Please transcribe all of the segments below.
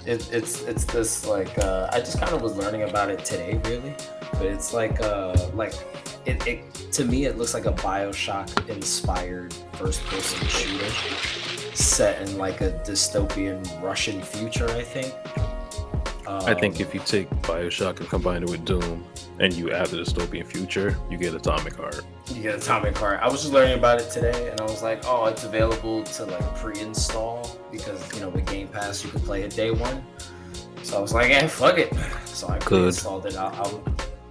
It's this like I just kind of was learning about it today, really, but it's like it to me it looks like a Bioshock inspired first person shooter set in like a dystopian Russian future, I think. I think Um, if you take Bioshock and combine it with Doom, and you add the dystopian future, you get Atomic Heart. you get Atomic Heart. I was just learning about it today, and I was like, oh, it's available to like pre-install because with Game Pass you can play it day one. So I was like, yeah, fuck it. So I Good. pre-installed it. I'm gonna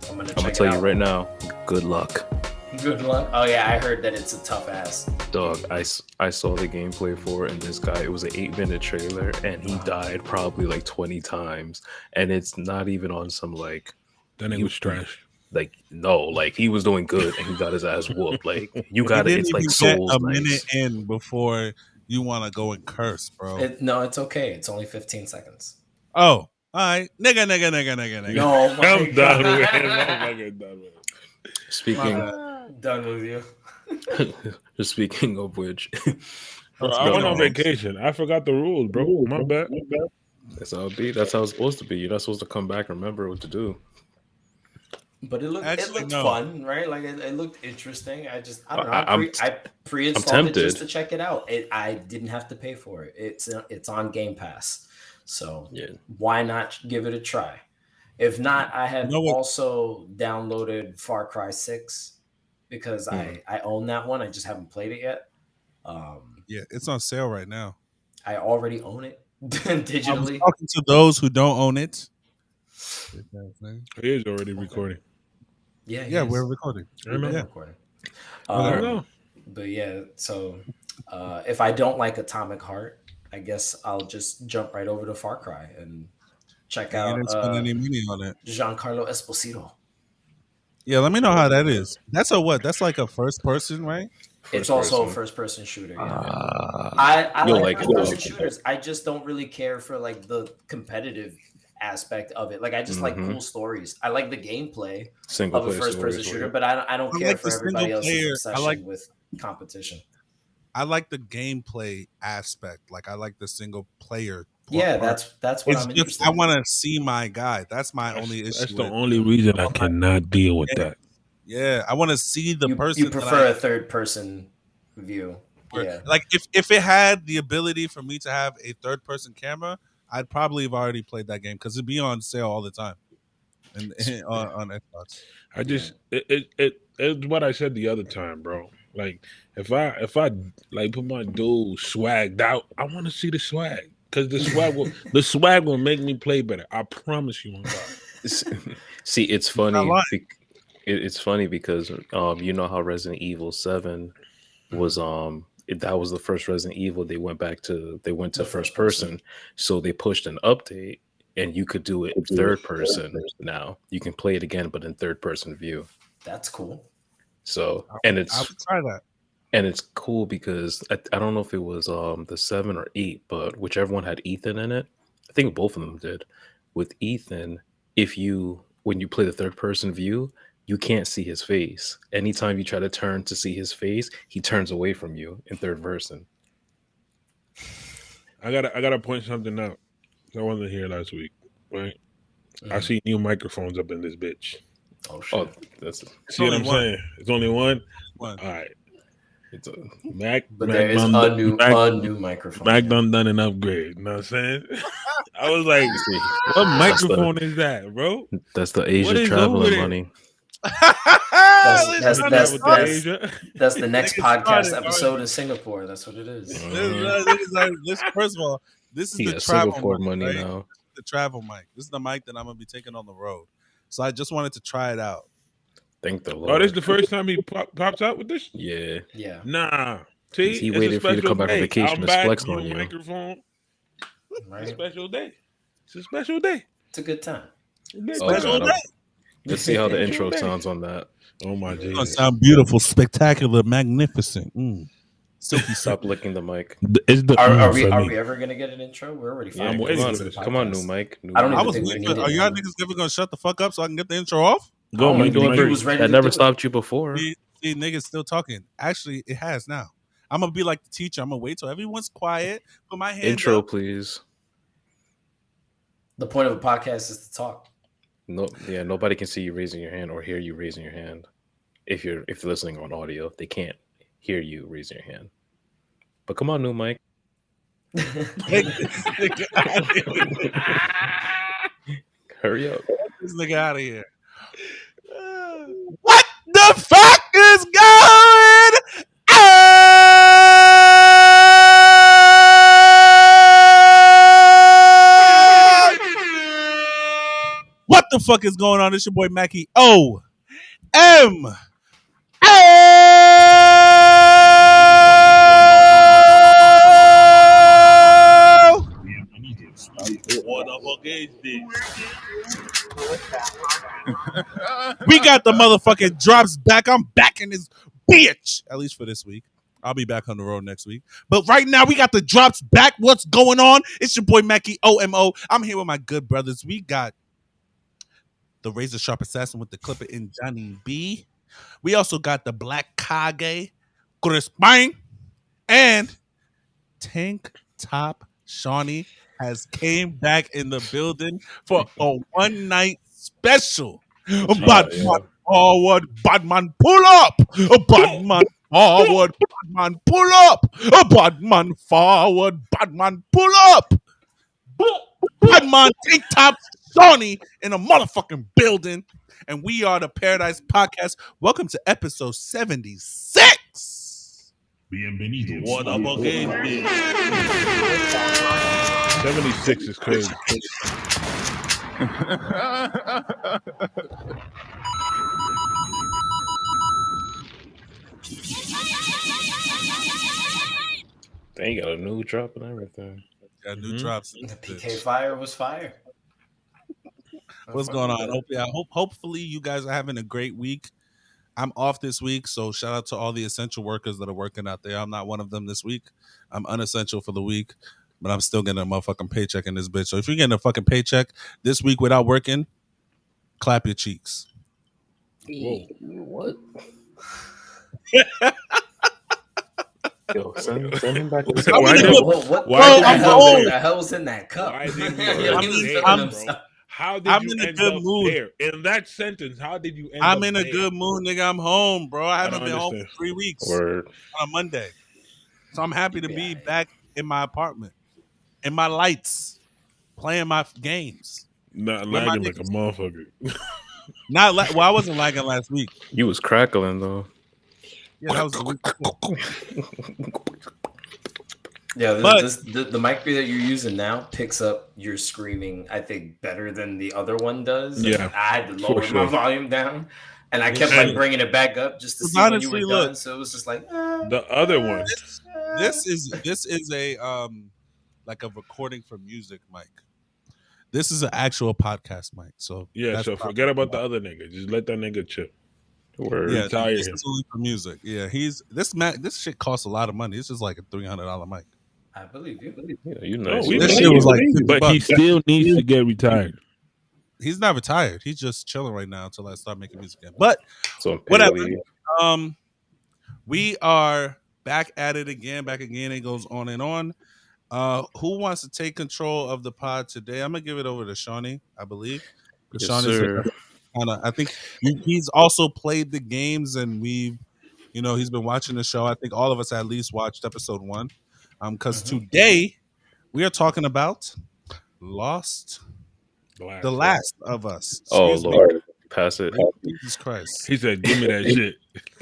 I'm gonna check it tell you out. right now. Good luck, Good luck. Oh yeah, I heard that it's a tough ass. dog. I saw the gameplay for it, and this guy. It was an 8 minute trailer, and he Uh, died probably like 20 times, and it's not even on some like That nigga you was trash. like no like he was doing good, and he got his ass whooped. Like you He got it. didn't It's like even get Souls a minute nice. in before you want to go and curse, bro. no, it's okay. It's only 15 seconds. Oh, all right, nigga. No, my I'm done with it. I'm God. fucking done with it. My Speaking bad. Done with you. speaking of which, Bro, What's I going went on on? vacation. I forgot the rules, bro. My bad. that's how it be. That's how it's supposed to be. You're not supposed to come back and remember what to do. But it Actually, looked no. fun, right? Like it looked interesting. I don't know. I, I'm I I'm pre-installed it just tempted. to check it out. I didn't have to pay for it. It's on Game Pass, so Yeah. why not give it a try? If not, I You have know what? also downloaded Far Cry 6 because Hmm. I own that one. I just haven't played it yet. Um, Yeah, it's on sale right now. I already own it I was digitally. talking to those who don't own it. He is already Okay. recording. Yeah, he Yeah, we're is. recording. I We've know. been Yeah. recording. I Okay. know. But yeah, so if I don't like Atomic Heart, I guess I'll just jump right over to Far Cry and check And you out didn't spend any money on it. Giancarlo Esposito. Yeah, let me know how that is. That's a what? That's like a first person, right? It's First also a person. first-person shooter. Yeah, Ah, I you'll like like it first-person though. shooters. I just don't really care for like the competitive aspect of it. Like I just like Hmm. cool stories. I like the gameplay Single of a player first-person stories. shooter, Like, but I don't I care like for the single everybody else's player. obsession with competition. I like the gameplay aspect. Like I like the single player Yeah, part. that's what It's I'm just interested I in. want to see my guy. That's my only That's issue the with. only reason I I'm like, cannot deal with yeah, that. yeah, I want to see the You person that I prefer a third-person view. or Yeah. like if it had the ability for me to have a third person camera, I'd probably have already played that game because it'd be on sale all the time and on Xbox. I Yeah. just it's what I said the other time, bro. Like if I like put my dude swagged out, I want to see the swag because the swag will make me play better. I promise you, on God. see, it's You're not funny. lying. It's funny because you know how Resident Evil 7 was Mhm. that was the first Resident Evil. They went to The first first person. person, so they pushed an update, and you could do it third person now. You can play it again, but in third person view. That's cool. So I would try that. and it's cool because I don't know if it was the 7 or 8, but whichever one had Ethan in it, I think both of them did. With Ethan, if you when you play the third person view, you can't see his face. Anytime you try to turn to see his face, he turns away from you in third person. I gotta point something out. I wasn't here last week, right? I Mhm. see new microphones up in this bitch. Oh Oh, shit. that's It's See what only I'm one. saying? It's only one. One. All right, it's a Mac But there Mac is done Mac a new microphone. Mac Yeah. done an upgrade. You know what I'm saying? I was like, you see. what That's the microphone is that, bro? that's the What Asia is over traveling there? money. That's Let's that's run that's this Travel to started. that's Asia. that's the next Nigga podcast started already. episode in Singapore. That's what it is. Mhm. This first of all, this is He the got travel Singapore mic, money right? now. The travel mic. This is the mic that I'm gonna be taking on the road. So I just wanted to try it out. Thank the Oh, this is Lord. the first time he pops out with this? Yeah. Yeah. Nah. See, He it's a waited for you to special come back from day. vacation I'm to back. flex New on you. microphone. It's a Right. special day. It's a special day. It's a good time. A good Oh Special time. God, day. let's see how the Special intro day. sounds on that. Oh my It's gonna Jesus. sound beautiful, spectacular, magnificent. Silky Stop silky. licking the mic. It's the Are we for are me. we ever gonna get an intro? We're already Yeah, I'm 5 waiting minutes for into the this. come on, new podcast. mic. New I don't mic. I even was think we waiting for. needed Are y'all one. niggas ever gonna shut the fuck up so I can get the intro off? I Go, don't man. even Do think my he Never, was ready that to never do it. stopped you before. See, niggas still talking. Actually, it has now. I'm gonna be like the teacher. I'm gonna wait till everyone's quiet, put my hand Intro, up. please. The point of a podcast is to talk. No, yeah, nobody can see you raising your hand or hear you raising your hand. If you're listening on audio, they can't hear you raising your hand. But come on, new Mike. Take this nigga out of here. Hurry up. Get this nigga out of here. What the fuck is going on? What the fuck is going on? It's your boy Macky OMO. What the fuck is this? We got the motherfucking drops back. I'm back in this bitch. At least for this week. I'll be back on the road next week. But right now, we got the drops back. What's going on? It's your boy Macky OMO. I'm here with my good brothers. We got the razor sharp assassin with the clipper in Johnny B. We also got the black Kage, Crispin, and tank top Shawny has came back in the building for a one night special. Batman forward, Batman pull up. Batman forward, Batman pull up. Batman forward, Batman pull up. Batman tank top Shawny in a motherfucking building. And we are the Paradise Podcast. Welcome to episode 76. Bienvenidos. What the fuck is this? 76 is crazy. They got a new drop and everything. Got new drops. The PK fire was fire. What's going on? Hopefully you guys are having a great week. I'm off this week, so shout out to all the essential workers that are working out there. I'm not one of them this week. I'm unessential for the week, but I'm still getting a motherfucking paycheck in this bitch. So if you're getting a fucking paycheck this week without working, clap your cheeks. Whoa. What? Yo, send him back to the Why I'm did- in a- What why did you- what the hell was in that cup? Why did you- Yo, I'm he was in- feeling I'm- himself. How did I'm you in a end good up mood. there? In that sentence, how did you end I'm up in a there? good mood, nigga. I'm home, bro. I haven't don't been home understand. for 3 weeks Word. on Monday. So I'm happy to be back in my apartment, in my lights, playing my games. Not Where my lagging like a motherfucker. Well, I wasn't lagging last week. You was crackling though. Yeah, that was the week before. Yeah, But- the mic that you're using now picks up your screaming, I think, better than the other one does. Yeah, And I had to for lower sure. my volume down, and I Yeah, kept sure. like bringing it back up just to Because see when you honestly, were look, done. So it was just like The other one. This is a like a recording for music mic. This is an actual podcast mic. So Yeah, that's so forget about the other nigga. Just let that nigga chill. Word. Yeah, retire this him. is only for music. Yeah, this shit costs a lot of money. This is like a $300 mic. I believe you. Yeah, you No, nice. we This believe shit was you, like $50 but he bucks. still needs to get retired. He's not retired. He's just chilling right now until I start making music again. But So whatever. Paley, We are back at it again. Back again. It goes on and on. Who wants to take control of the pod today? I'm gonna give it over to Shawny, I believe. yes, Shawny's sir. I think he's also played the games, and he's been watching the show. I think all of us at least watched episode 1. Because today we are talking about The Last of Us. Oh Excuse me. Lord, pass it. Jesus Christ. He said, "Give me that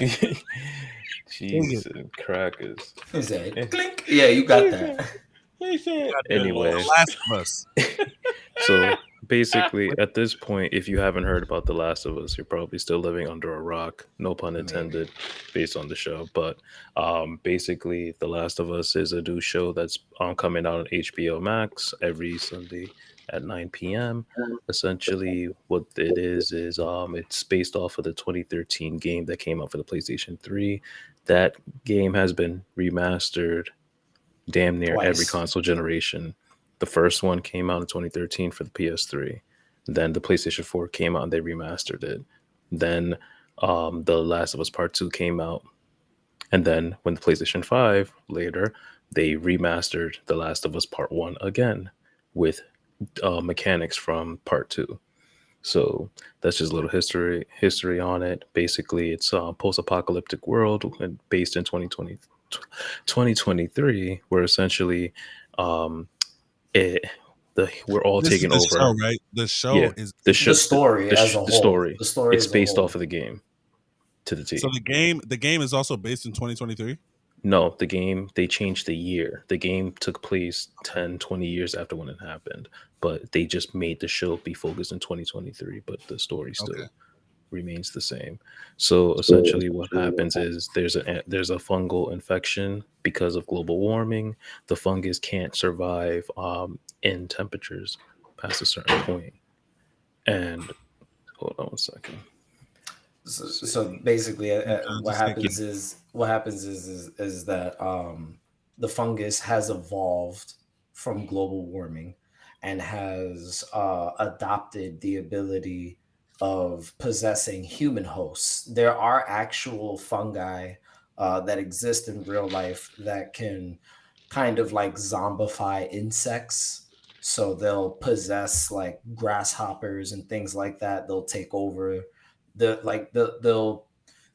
shit." Jesus crackers. He said, "Clink." Yeah, you got that. Anyway. The Last of Us. So basically, at this point, if you haven't heard about The Last of Us, you're probably still living under a rock. No pun intended, based on the show. But basically, The Last of Us is a new show that's coming out on HBO Max every Sunday at 9 p.m. Essentially, what it is it's based off of the 2013 game that came out for the PlayStation 3. That game has been remastered damn near every Twice. console generation. The first one came out in 2013 for the PS3. Then the PlayStation 4 came out and they remastered it. Then The Last of Us Part 2 came out. And then when the PlayStation 5 later, they remastered The Last of Us Part 1 again with mechanics from part 2. So that's just a little history on it. Basically, it's a post-apocalyptic world and based in 2023, where essentially um, it we're all This is taking the show, over. right? The Yeah, show is the The show, story as a the whole. story. The story It's as a based off whole. of the game to the so T. the game is also based in 2023. No, the game, they changed the year. The game took place 10, 20 years after when it happened, but they just made the show be focused in 2023, but the story Okay. still remains the same. So essentially what happens is there's a fungal infection because of global warming. The fungus can't survive in temperatures past a certain point. And hold on 1 second. So See. basically, what Just thinking. happens is that the fungus has evolved from global warming and has adopted the ability of possessing human hosts. There are actual fungi that exist in real life that can kind of like zombify insects. So they'll possess like grasshoppers and things like that. They'll take over they'll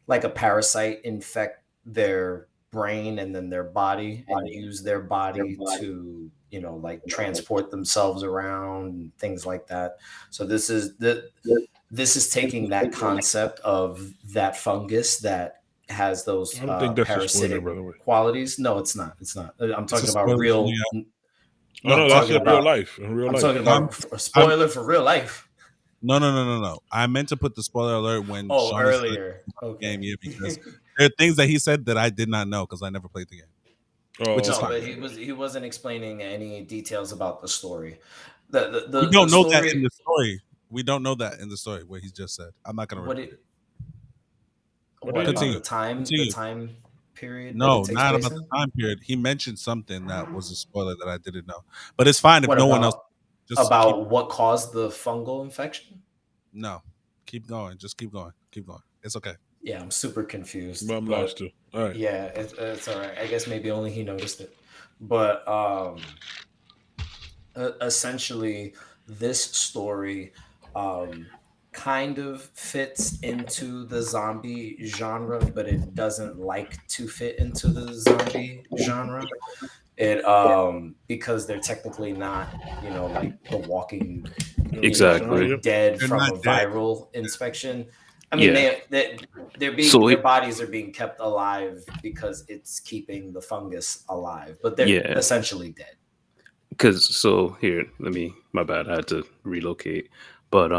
like a parasite infect their brain and then their body and use their body to like transport themselves around and things like that. So this is taking that concept of that fungus that has those I don't think that's a spoiler, parasitic by the way. qualities. No, it's not. I'm It's a talking about spoiler for me. real. Oh No, no, I'm that's talking in real about life. In real I'm life. talking I'm, about a I'm spoiler for real life. no. I meant to put the spoiler alert when Oh, Shawny said earlier. game, Okay. yeah, because there are things that he said that I did not know because I never played the game, which Oh, is No, fine. okay. but he wasn't explaining any details about the story. The We the don't know that in story the story. We don't know that in the story what he just said. I'm not going to what repeat it it. What did what he about do? Continue. the Continue. time period that it No, takes not place about the in? time period. He mentioned something that was a spoiler that I didn't know. But it's fine if What no one else. Just keep about what caused the fungal infection? no, keep going. Just keep going. Keep going. It's okay. Yeah, I'm super confused, But I'm lost but too. All right. yeah, it's all right. I guess maybe only he noticed it. But essentially this story um, kind of fits into the zombie genre, but it doesn't like to fit into the zombie genre. It because they're technically not, like the walking, You want to get some Exactly. video? dead They're from not a dead. viral inspection. I mean, Yeah. So their bodies are being kept alive because it's keeping the fungus alive, but they're yeah, essentially dead. because so here, let me. My bad. I had to relocate. But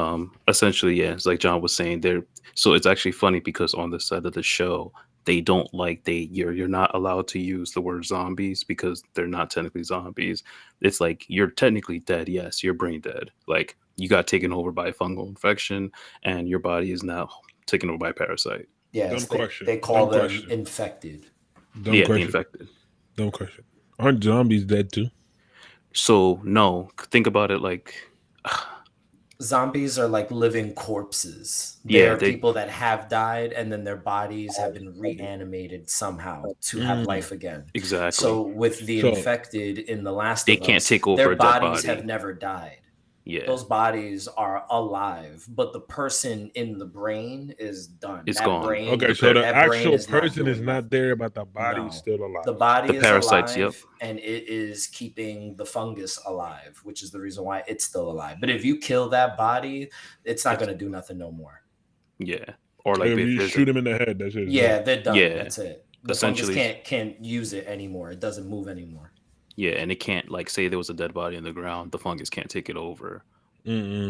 essentially, yeah, it's like John was saying there. So it's actually funny because on the set of the show, they don't like you're not allowed to use the word zombies because they're not technically zombies. It's like you're technically dead. Yes, you're brain dead. Like you got taken over by a fungal infection, and your body is now taken over by a parasite. Yes, Dumb question. they call Dumb them question. infected. Dumb Yeah, question. infected. Dumb question. Aren't zombies dead too? So no, think about it like, Zombies are like living corpses. They yeah, are they people that have died and then their bodies have been reanimated somehow to have Mm. life again. exactly. So with the So infected in The Last They of can't Us, take over their a dead bodies have body. never died. Yeah, Those bodies are alive, but the person in the brain is done. it's gone. okay, The so par- the That brain actual is not person is doing not nothing. there, but the body's No. still The alive. the body is parasites. Yep. alive and it is keeping the fungus alive, which is the reason why it's still alive. But if you kill that body, it's not It's going to do nothing no more. yeah. Or Like like if if you there's a shoot him in the head, that's it. It's done. Yeah, they're done. yeah, That's it. The fungus essentially can't use it anymore. It doesn't move anymore. yeah, and it can't like say there was a dead body in the ground, the fungus can't take it over.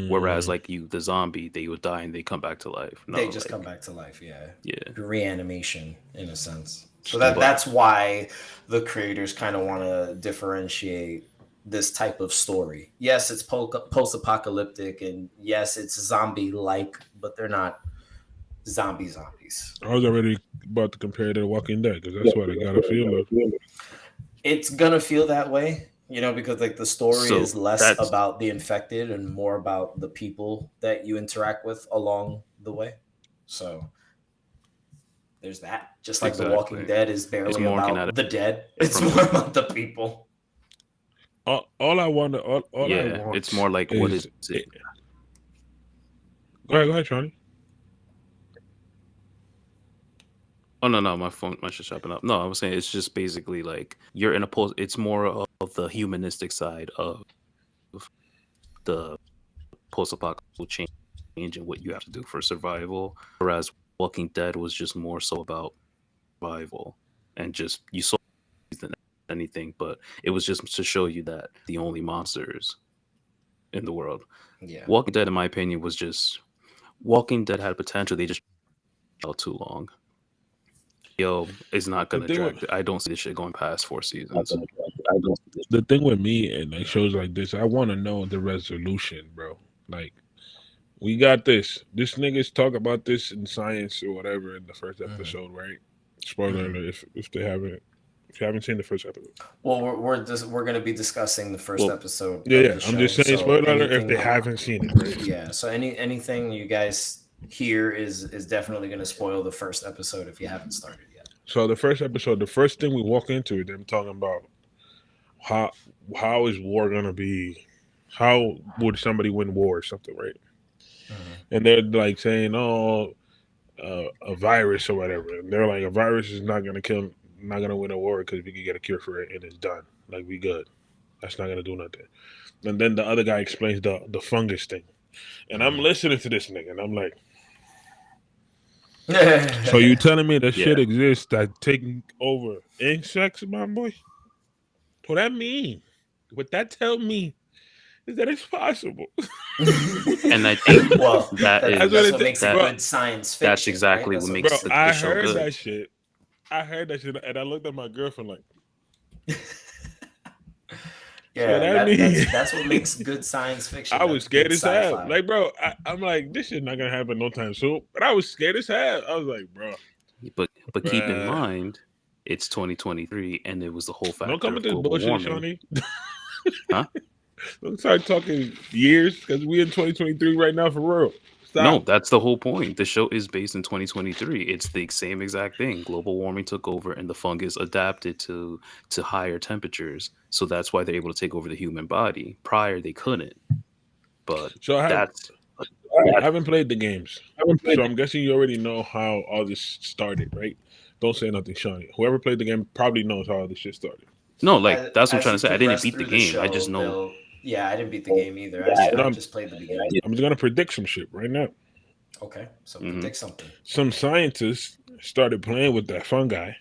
Whereas Mm-mm. like the zombie, they would die and they come back to life. They No, just come like back to life, yeah. yeah, Reanimation in a sense. So Stupid. but that's why the creators kind of want to differentiate this type of story. Yes, it's post-apocalyptic and yes, it's zombie-like, but they're not zombies. I was already about to compare it to Walking Dead because that's what I got a feel of. It's gonna feel that way, because like the story so is less that's about the infected and more about the people that you interact with along the way. So there's that. Just like The Walking exactly. Dead is It's barely more looking at about the dead. it It's from more about the people. all I want, all I Yeah, want it's more like what is it? Go ahead, Shawny. Oh no, my phone, my shit's chopping up. No, I was saying it's just basically like you're in a post. It's more of the humanistic side of the post-apocalyptic change and what you have to do for survival. Whereas Walking Dead was just more so about survival and just you saw than anything, but it was just to show you that the only monsters in the world. Yeah. Walking Dead, in my opinion, was just Walking Dead had potential. They just out too long. Yo, it's not The gonna thing drag. with I don't see this shit going past 4 seasons. the thing with me and like shows like this, I want to know the resolution, bro. Like we got this. This niggas talk about this in science or whatever in the first episode, right? Spoiler alert if they haven't. If you haven't seen the first episode, Well, we're going to be discussing the first episode yeah, of yeah. the show. I'm just saying, So spoiler alert if they anything, haven't seen it, right? yeah. So anything you guys hear is definitely going to spoil the first episode if you haven't started yet. So the first episode, the first thing we walk into, them talking about how is war gonna be? How would somebody win war or something, right? And they're like saying, "Oh, a virus or whatever." And they're like, "A virus is not gonna win a war because we can get a cure for it and it's done. Like we good. That's not gonna do nothing." And then the other guy explains the fungus thing, and I'm listening to this nigga, and I'm like, "So you telling me that shit exists that taking over insects, my boy? What that mean? What that tell me is that it's possible." And I think well, that's what makes it good science fiction. That's exactly right? what That's makes Bro, the show good. that shit. I heard that shit, and I looked at my girlfriend like, yeah, that's what makes good science fiction. I was scared as hell. Like, bro, I'm like, this shit not gonna happen no time soon. But I was scared as hell. I was like, bro. But keep in mind, it's 2023, and it was the whole factor Don't come of with this global bullshit, warming. Shawny. Huh? Don't start talking years because we in 2023 right now for real. Stop. No, that's the whole point. The show is based in 2023. It's the same exact thing. Global warming took over, and the fungus adapted to higher temperatures. So that's why they're able to take over the human body. Prior, they couldn't. But So I haven't played the games. So I'm guessing you already know how all this started, right? Don't say nothing, Shawny. Whoever played the game probably knows how all this shit started. No, like that's what I'm trying to say. I didn't beat the through game. show, I just know. Yeah, I didn't beat the game either. I just played the beginning. I'm just gonna predict some shit right now. Okay, so predict something. Some scientists started playing with that fungi,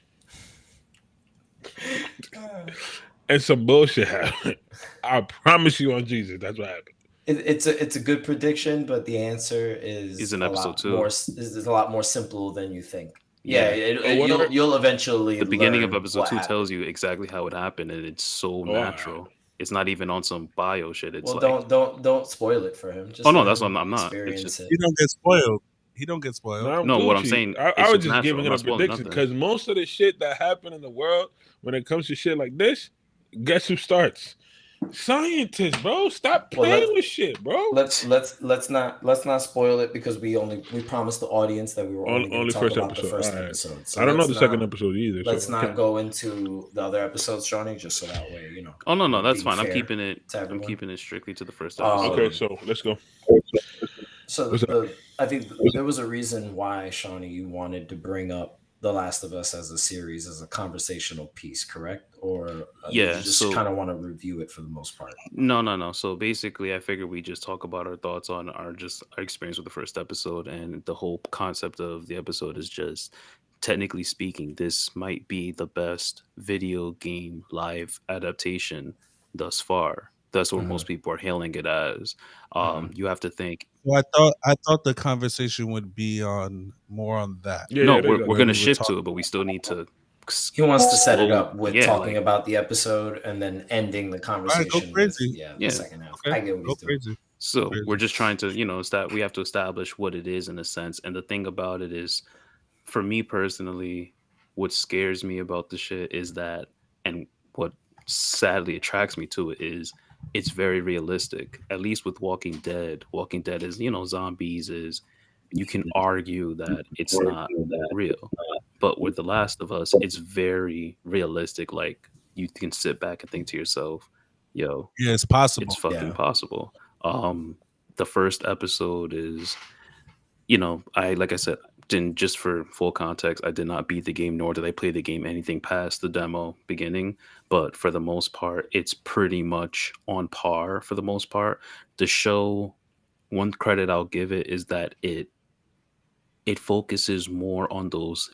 and some bullshit happened. I promise you on Jesus, that's what happened. It's a good prediction, but the answer is in episode 2. Is a lot more simple than you think. Yeah, you'll eventually. The beginning of learn episode 2 tells you exactly how it happened, and it's so natural. It's not even on some bio shit. It's don't spoil it for him. Just that's what I'm not. It's just, He don't get spoiled. He don't get spoiled. No, what I'm saying, I was just giving it a prediction because most of the shit that happened in the world, when it comes to shit like this, guess who starts? Scientists, bro. Stop playing with shit, bro. Let's not spoil it because we promised the audience that we were only going to talk about the first episode. So I don't know the second episode either. Let's not go into the other episodes, Shawny, just so that way you know. Oh no, that's fine. I'm keeping it strictly to the first episode. Okay, so let's go. So I think there was a reason why, Shawny, you wanted to bring up The Last of Us as a series, as a conversational piece, correct? Or you just kind of want to review it for the most part? No. So basically, I figured we just talk about our thoughts on our experience with the first episode, and the whole concept of the episode is just, technically speaking, this might be the best video game live adaptation thus far. That's what most people are hailing it as. You have to think. Well, I thought the conversation would be more on that. Yeah, we're going to shift to it, but we still need to. He wants to set it up with talking about the episode and then ending the conversation. Right, go crazy. With, the second half. Okay. I get what he's doing. So we're just trying to, we have to establish what it is in a sense. And the thing about it is, for me personally, what scares me about the shit is that, and what sadly attracts me to it is, it's very realistic. At least with Walking Dead. Walking Dead is, zombies is. You can argue that it's not real, but with The Last of Us, it's very realistic. Like, you can sit back and think to yourself, yo, Yeah, it's it's possible. fucking Yeah. possible. The first episode is, like I said, didn't just for full context, I did not beat the game, nor did I play the game anything past the demo beginning. But for the most part, it's pretty much on par for the most part. The show, one credit I'll give it is that it focuses more on those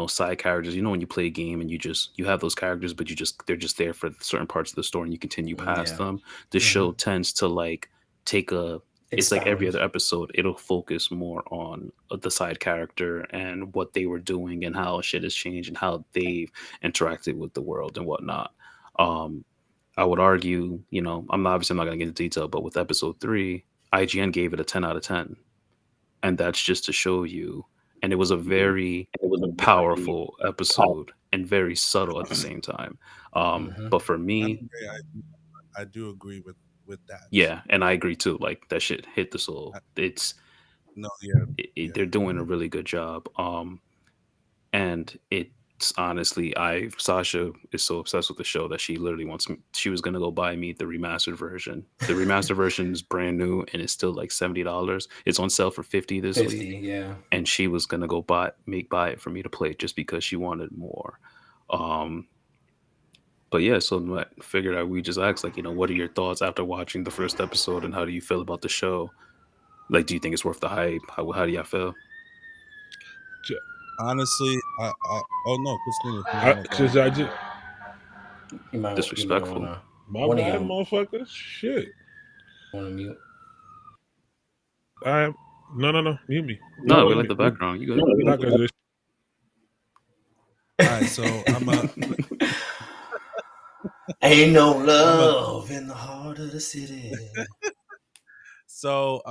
side characters. When you play a game and you have those characters, but they're just there for certain parts of the story and you continue past Yeah. them. The show tends to like take a it's like every Expound. other episode, it'll focus more on the side character and what they were doing and how shit has changed and how they've interacted with the world and whatnot. um I would argue, I'm not going to get into detail, but with episode 3, IGN gave it a 10 out of 10, and that's just to show you. And it was a very powerful episode and very subtle at the same time. But for me, I do agree with that. yeah, and I agree too. Like that shit hit the soul. No, yeah, They're doing a really good job. And it's honestly, Sasha is so obsessed with the show that she literally she was gonna go buy me the remastered version. The remastered version is brand new and it's still like $70. It's on sale for 50 this 50, week. yeah. And she was gonna go buy it for me to play just because she wanted more. But yeah, so I figured we just asked, like, what are your thoughts after watching the first episode, and how do you feel about the show? Like, do you think it's worth the hype? How do y'all feel? honestly, oh no, Crispin, Because I just You might Disrespectful. wanna my one of bad, y'all motherfuckers. Shit. wanna mute. No. Mute me. No, we like the background. You good? Not 'cause this- All right, so Ain't no love in the heart of the city. So,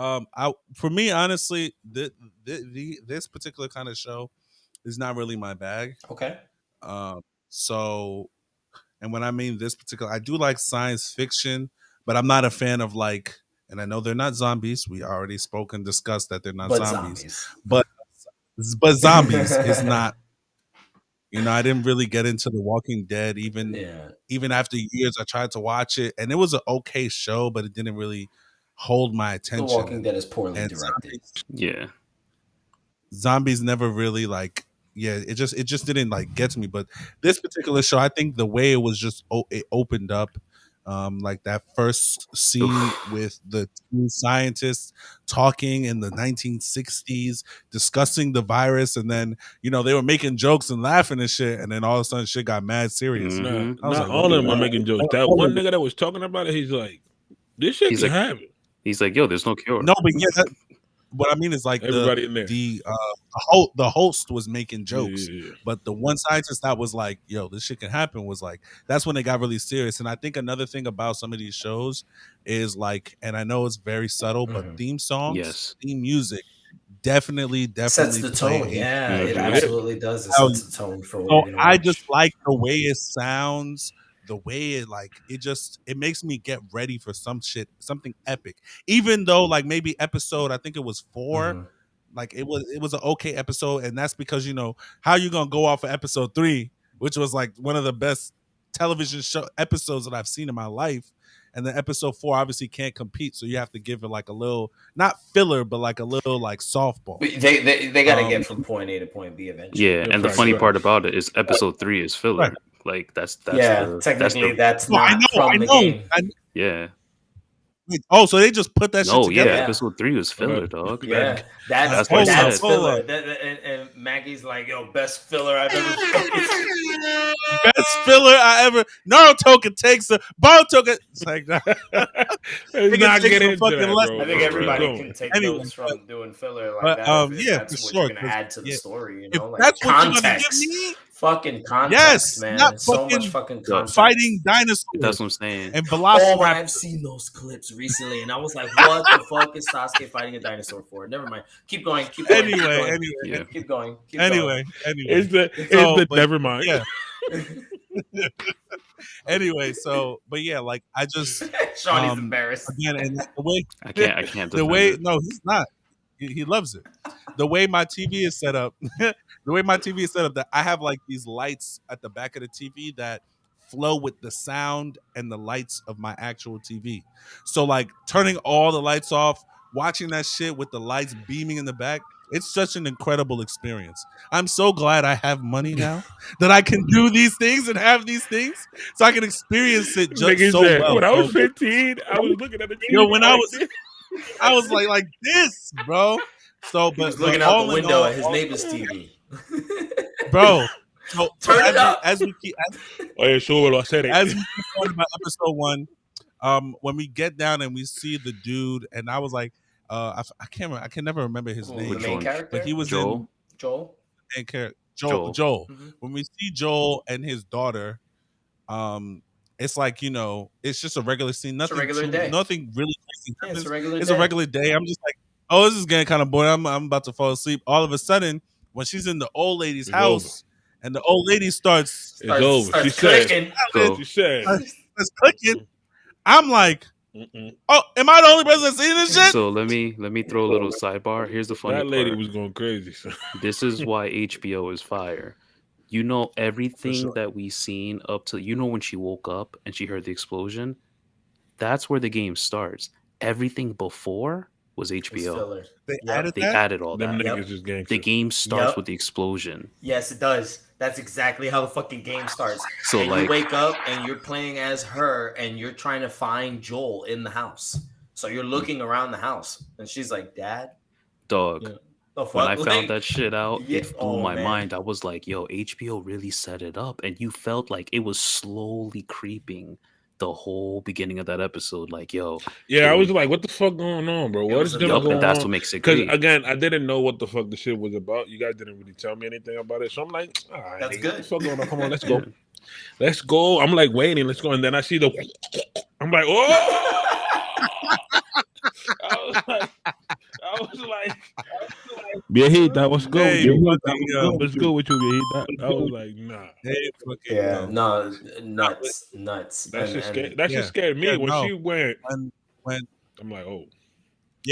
for me, honestly, this particular kind of show is not really my bag. Okay. So, and when I mean this particular, I do like science fiction, but I'm not a fan of like, and I know they're not zombies. We already spoke and discussed that they're not But zombies, but zombies is not. I didn't really get into The Walking Dead even after years. I tried to watch it, and it was an okay show, but it didn't really hold my The attention. Walking Dead is poorly directed. Yeah. Zombies never really like, it just didn't like get to me. But this particular show, I think the way it was just it opened up, like that first scene with the two scientists talking in the 1960s, discussing the virus, and then they were making jokes and laughing and shit, and then all of a sudden shit got mad serious. Mhm. Not like, all of them are making jokes. That one nigga that was talking about it, he's like, this shit can happen. He's like, yo, there's no cure. No, but yeah, what I mean is like Everybody in there. The host was making jokes, but the one scientist that was like, "Yo, this shit can happen," was like, that's when they got really serious. And I think another thing about some of these shows is like, and I know it's very subtle, but theme songs, theme music, definitely sets the tone. Yeah, it absolutely does. It sets the tone for what you're gonna watch. I just like the way it sounds. The way it makes me get ready for something epic. Even though like maybe episode, I think it was 4, like it was an okay episode, and that's because how you gonna go off of episode 3, which was like one of the best television show episodes that I've seen in my life, and then episode 4 obviously can't compete, so you have to give it like a little, not filler, but like a little like softball. But they gotta get from point A to point B eventually. Yeah, and the funny part about it is episode 3 is filler. Right. Like that's technically that's no, not from the game. Yeah. Oh, so they just put that shit together? Yeah, episode 3 was filler, dog. Yeah, that's filler. And Maggie's like, yo, best filler I've ever best filler I ever. Naruto can take some. Boruto can. It's like that. Not get into that, bro. I think everybody can take notes from doing filler like that. That's what you're gonna add to the story. If like that's context. What you're gonna give me, fucking context, man. Not so much fucking context. Fighting dinosaurs. That's what I'm saying. And velociraptors. I've seen those clips recently, and I was like, "What the fuck is Sasuke fighting a dinosaur for?" Never mind. Keep going. Anyway. Keep going. It's the never mind. Yeah. Anyway, but yeah, like I just Shawny's embarrassed again, and the way I can't. The way no, he's not. He loves it. The way my TV is set up, that I have like these lights at the back of the TV that flow with the sound and the lights of my actual TV. So like turning all the lights off, watching that shit with the lights beaming in the back, it's such an incredible experience. I'm so glad I have money now that I can do these things and have these things so I can experience it just Nigga so said, well. when I was bro. 15, I was looking at the Yo, TV when like this. I was like this, bro. So, He was but looking out the all in window at all, his neighbor's TV. bro. So Turn it up. as we keep Oye, súbelo, hacer as it. we keep on about episode 1, when we get down and we see the dude, and I was like, I can't remember, I can never remember his Ooh, name, the Which main one? character, but he was Joel? in Joel. the main character, Joel. Joel. Mm-hmm. When we see Joel and his daughter, it's like, it's just a regular scene, It's a regular day. nothing really crazy Yeah, happens. it's a regular It's day. a regular day. I'm just like, oh, this is getting kind of boring. I'm about to fall asleep. All of a sudden, when she's in the old lady's It's house, and the old lady starts It's over. Starts She said, clicking. So she said, clicking, I'm like, mm-mm. oh, am I the only person that's seeing this shit? so let me throw a little sidebar. Here's the funny That lady part. was going crazy. So. This is why HBO is fire. You know everything sure. that we seen up to when she woke up and she heard the explosion. That's where the game starts. Everything before was It's HBO. filler. They Yep. added They that. added all Them that. niggas Yep. is gangsters. The game starts Yep. with the explosion. Yes, it does. That's exactly how the fucking game starts. So And you like, wake up and you're playing as her and you're trying to find Joel in the house. So you're looking around the house and she's like, Dad? dog. Yeah. The When I fuck? found Like, that shit out, yeah, it blew my man. mind. I was like, yo, HBO really set it up. And you felt like it was slowly creeping the whole beginning of that episode. Like, yo. Yeah, I it was like, what the fuck going on, bro? What was is a gonna Yup, go and that's on? what makes it Because great. again, I didn't know what the fuck the shit was about. You guys didn't really tell me anything about it. So I'm like, all right, That's nigga, good. what the fuck going on? Come on, let's Yeah. go. Let's go. I'm like waiting, let's go. And then I see the I'm like, oh I was like, viejita, what's good with Hey, you? fucking, What's good with you, viejita? I was like, nah. hey, fucking, Yeah, no, nuts. That shit scared. That yeah. shit scared me Yeah, when no. she went. when I'm like, oh,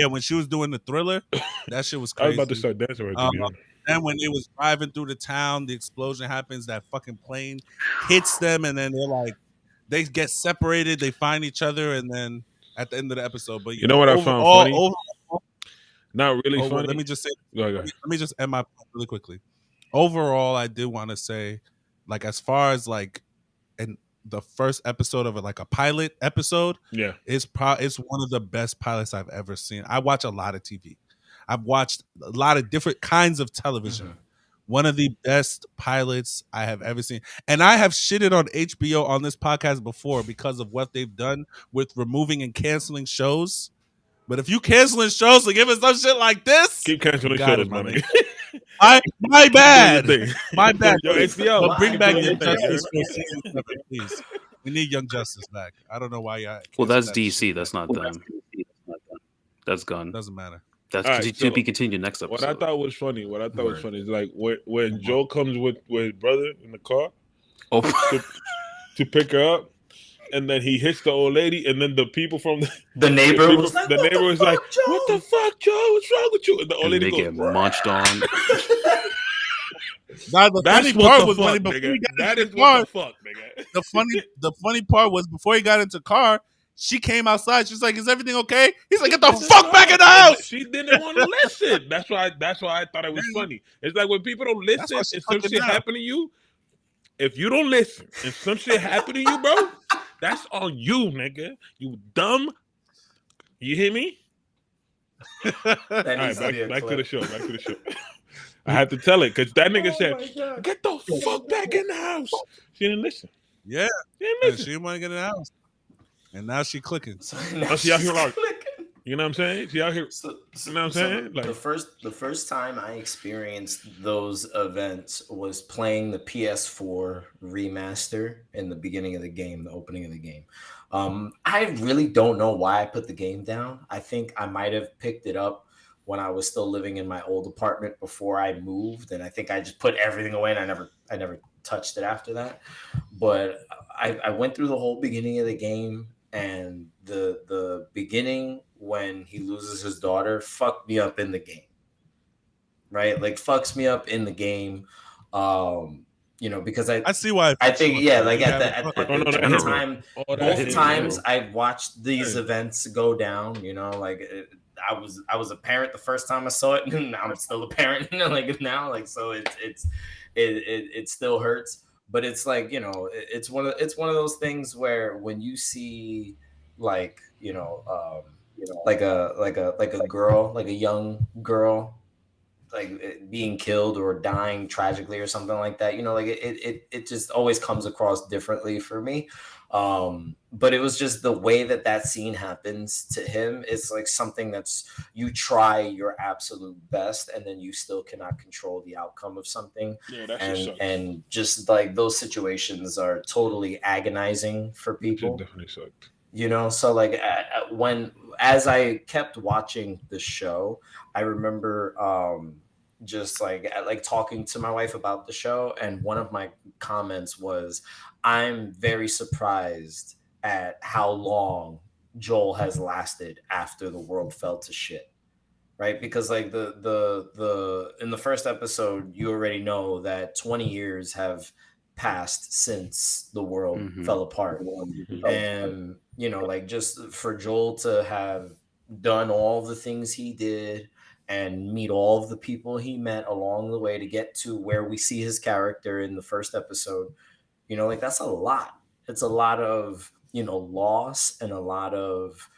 when she was doing the Thriller, that shit was I was crazy. about to start dancing right Um, there. And when they was driving through the town, the explosion happens. That fucking plane hits them, and then they're like, they get separated. They find each other, and then at the end of the episode. But You know what I found funny? Not really funny. Let me just say. Go ahead. Let me just end my point really quickly. Overall, I did want to say, like, as far as like, in the first episode of it, like a pilot episode, Yeah. it's one of the best pilots I've ever seen. I watch a lot of TV. I've watched a lot of different kinds of television. Mhm. One of the best pilots I have ever seen. And I have shitted on HBO on this podcast before because of what they've done with removing and canceling shows. But if you canceling shows to give us some shit like this, Keep canceling got shows, it, my my nigga. My bad. Doing your thing. My bad. Yo, HBO. But bring keep back doing Young your thing, Justice yeah. for season 7, please. We need Young Justice back. I don't know why y'all. Well, that's canceled that DC. shit. That's not them. That's Gun. Doesn't matter. That's All right, to be so continued next episode. What I thought was funny. Word. Is like when Joe comes with his brother in the car Oh, to pick her up, and then he hits the old lady, and then the people from The neighbor people- was like, the "What neighbor was like, Joe?" "What the fuck, Joe? What's wrong with you?" And the old and lady they goes, get munched on. Now, the "That's funny what part the was fuck, before nigga. he got That into is the car. what the fuck, nigga." The funny part was before he got into the car, she came outside. She's like, "Is everything okay?" He's like, "Get the fuck back in the house." She didn't want to listen. That's why I thought it was funny. It's like when people don't That's listen why and she some fucking shit now. happen to you. If you don't listen and some shit happen to you, bro, that's on you, nigga. You dumb. You hear me? That All right, needs to be a back to clip. the show. Back to the show. I had to tell it because that nigga Oh said, my God. "Get the fuck back in the house." She didn't listen. Yeah, She didn't and listen. she didn't want to get in the house, and now she clicking. So Oh, she out here like- clicking. You know what I'm saying? She out here. So, You know what I'm saying? Like- the first time I experienced those events was playing the PS4 remaster in the beginning of the game, the opening of the game. I really don't know why I put the game down. I think I might have picked it up when I was still living in my old apartment before I moved, and I think I just put everything away, and I never touched it after that. But I went through the whole beginning of the game, and the beginning when he loses his daughter fucked me up in the game, right? Like fucks me up in the game. because I see why. I think like You at have the a- at Oh, no, the, no, at the no. time, All that both hit times me. I've watched these Hey. events go down. Like I was a parent the first time I saw it, and I'm still a parent like now. Like so, it still hurts, but it's like it's one of those things where when you see like like a girl, like a young girl, like being killed or dying tragically or something like that, like it just always comes across differently for me. But it was just the way that scene happens to him. It's like something that's, you try your absolute best and then you still cannot control the outcome of something. Yeah, that shit and sucks. and just like those situations are totally agonizing for It people. definitely sucked. So like as I kept watching the show, I remember just like talking to my wife about the show, and one of my comments was, I'm very surprised at how long Joel has lasted after the world fell to shit. Right? Because like the in the first episode, you already know that 20 years have passed since the world fell apart. And like just for Joel to have done all the things he did and meet all of the people he met along the way to get to where we see his character in the first episode, like that's a lot. It's a lot of loss and a lot of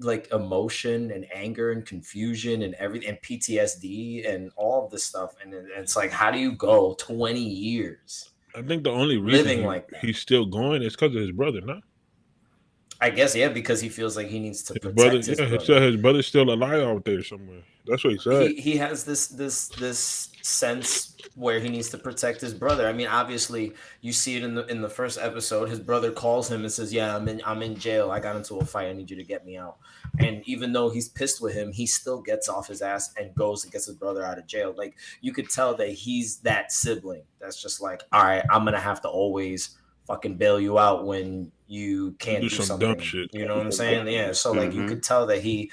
like emotion and anger and confusion and everything, and PTSD and all of this stuff. And it's like, how do you go 20 years I think the only living reason like that? he's still going is because of his brother, no? I guess, yeah, because he feels like he needs to His brother, protect his yeah, he brother. said his brother's still alive out there somewhere. That's what he said. He has this sense where he needs to protect his brother. I mean, obviously, you see it in the first episode. His brother calls him and says, "Yeah, I'm in jail. I got into a fight. I need you to get me out." And even though he's pissed with him, he still gets off his ass and goes and gets his brother out of jail. Like, you could tell that he's that sibling that's just like, all right, I'm gonna have to always fucking bail you out when you can't do some something. dumb shit. You know what I'm saying? Yeah. So like you could tell that he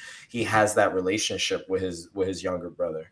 has that relationship with his younger brother.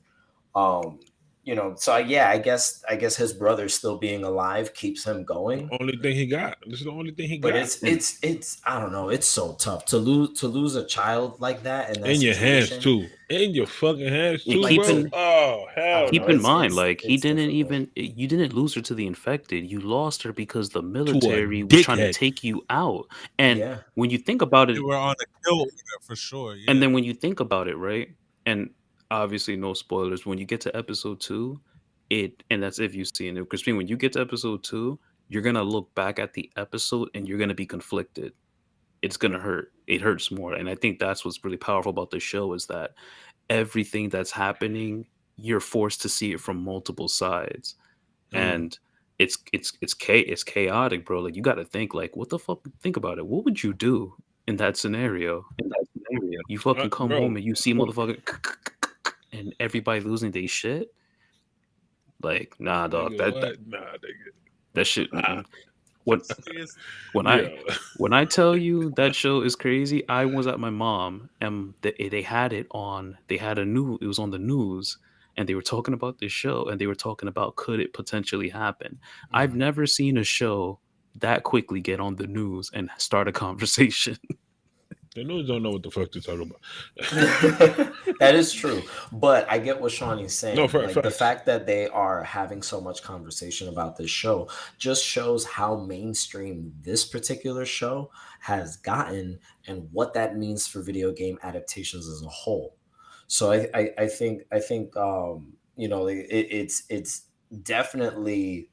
So yeah, I guess his brother still being alive keeps him going. The only thing he got. This is the only thing he But got. it's I don't know, it's so tough to lose a child like that in that in your hands situation. too. In your fucking hands too, Keep bro. in- Oh hell Keep no. in mind, like he it's didn't difficult. you didn't lose her to the infected. You lost her because the To a military was trying to dickhead. take you out. And Yeah. when you think about it, They were on a kill order for sure. Yeah. and then when you think about it, right? And obviously no spoilers, when you get to episode 2, and that's if you've seen it, Crispin, when you get to episode 2, you're gonna look back at the episode and you're gonna be conflicted. It's gonna hurt. It hurts more. And I think that's what's really powerful about the show is that everything that's happening, you're forced to see it from multiple sides. And it's chaotic, bro. Like you got to think, like, what the fuck? Think about it. What would you do in that scenario? You fucking come Bro. home and you see motherfucker and everybody losing their shit. Like, nah, dog. Nigga, That nah, nigga. that shit. Nah. Seriously. When I tell you that show is crazy, I was at my mom and they had it on. It was on the news, and they were talking about this show, and they were talking about could it potentially happen. I've never seen a show that quickly get on the news and start a conversation. The news don't know what the fuck they're talking about. That is true, but I get what Shawny's saying. No, Like the facts. fact that they are having so much conversation about this show just shows how mainstream this particular show has gotten and what that means for video game adaptations as a whole. So I think it's definitely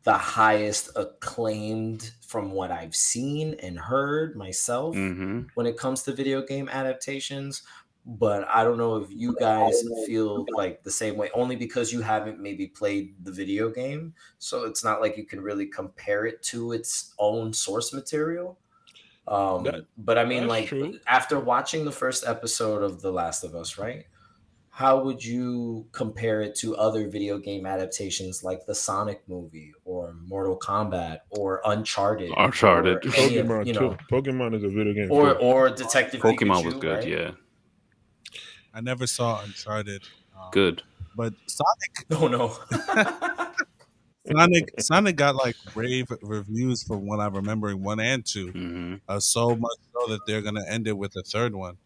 the highest acclaimed from what I've seen and heard myself Mm-hmm. when it comes to video game adaptations. But I don't know if you guys feel like the same way, only because you haven't maybe played the video game. So it's not like you can really compare it to its own source material. But I mean, that's like, true. after watching the first episode of The Last of Us, right? How would you compare it to other video game adaptations like the Sonic movie or Mortal Kombat or Uncharted? Uncharted. Or any of, Pokemon too. Pokemon is a video game. or too. or Detective Pokemon Pikachu, was good, right? yeah. I never saw Uncharted. Good. But Sonic, Oh no. Sonic got like rave reviews from what I'm remembering 1 and 2. So much so that they're gonna end it with a third one.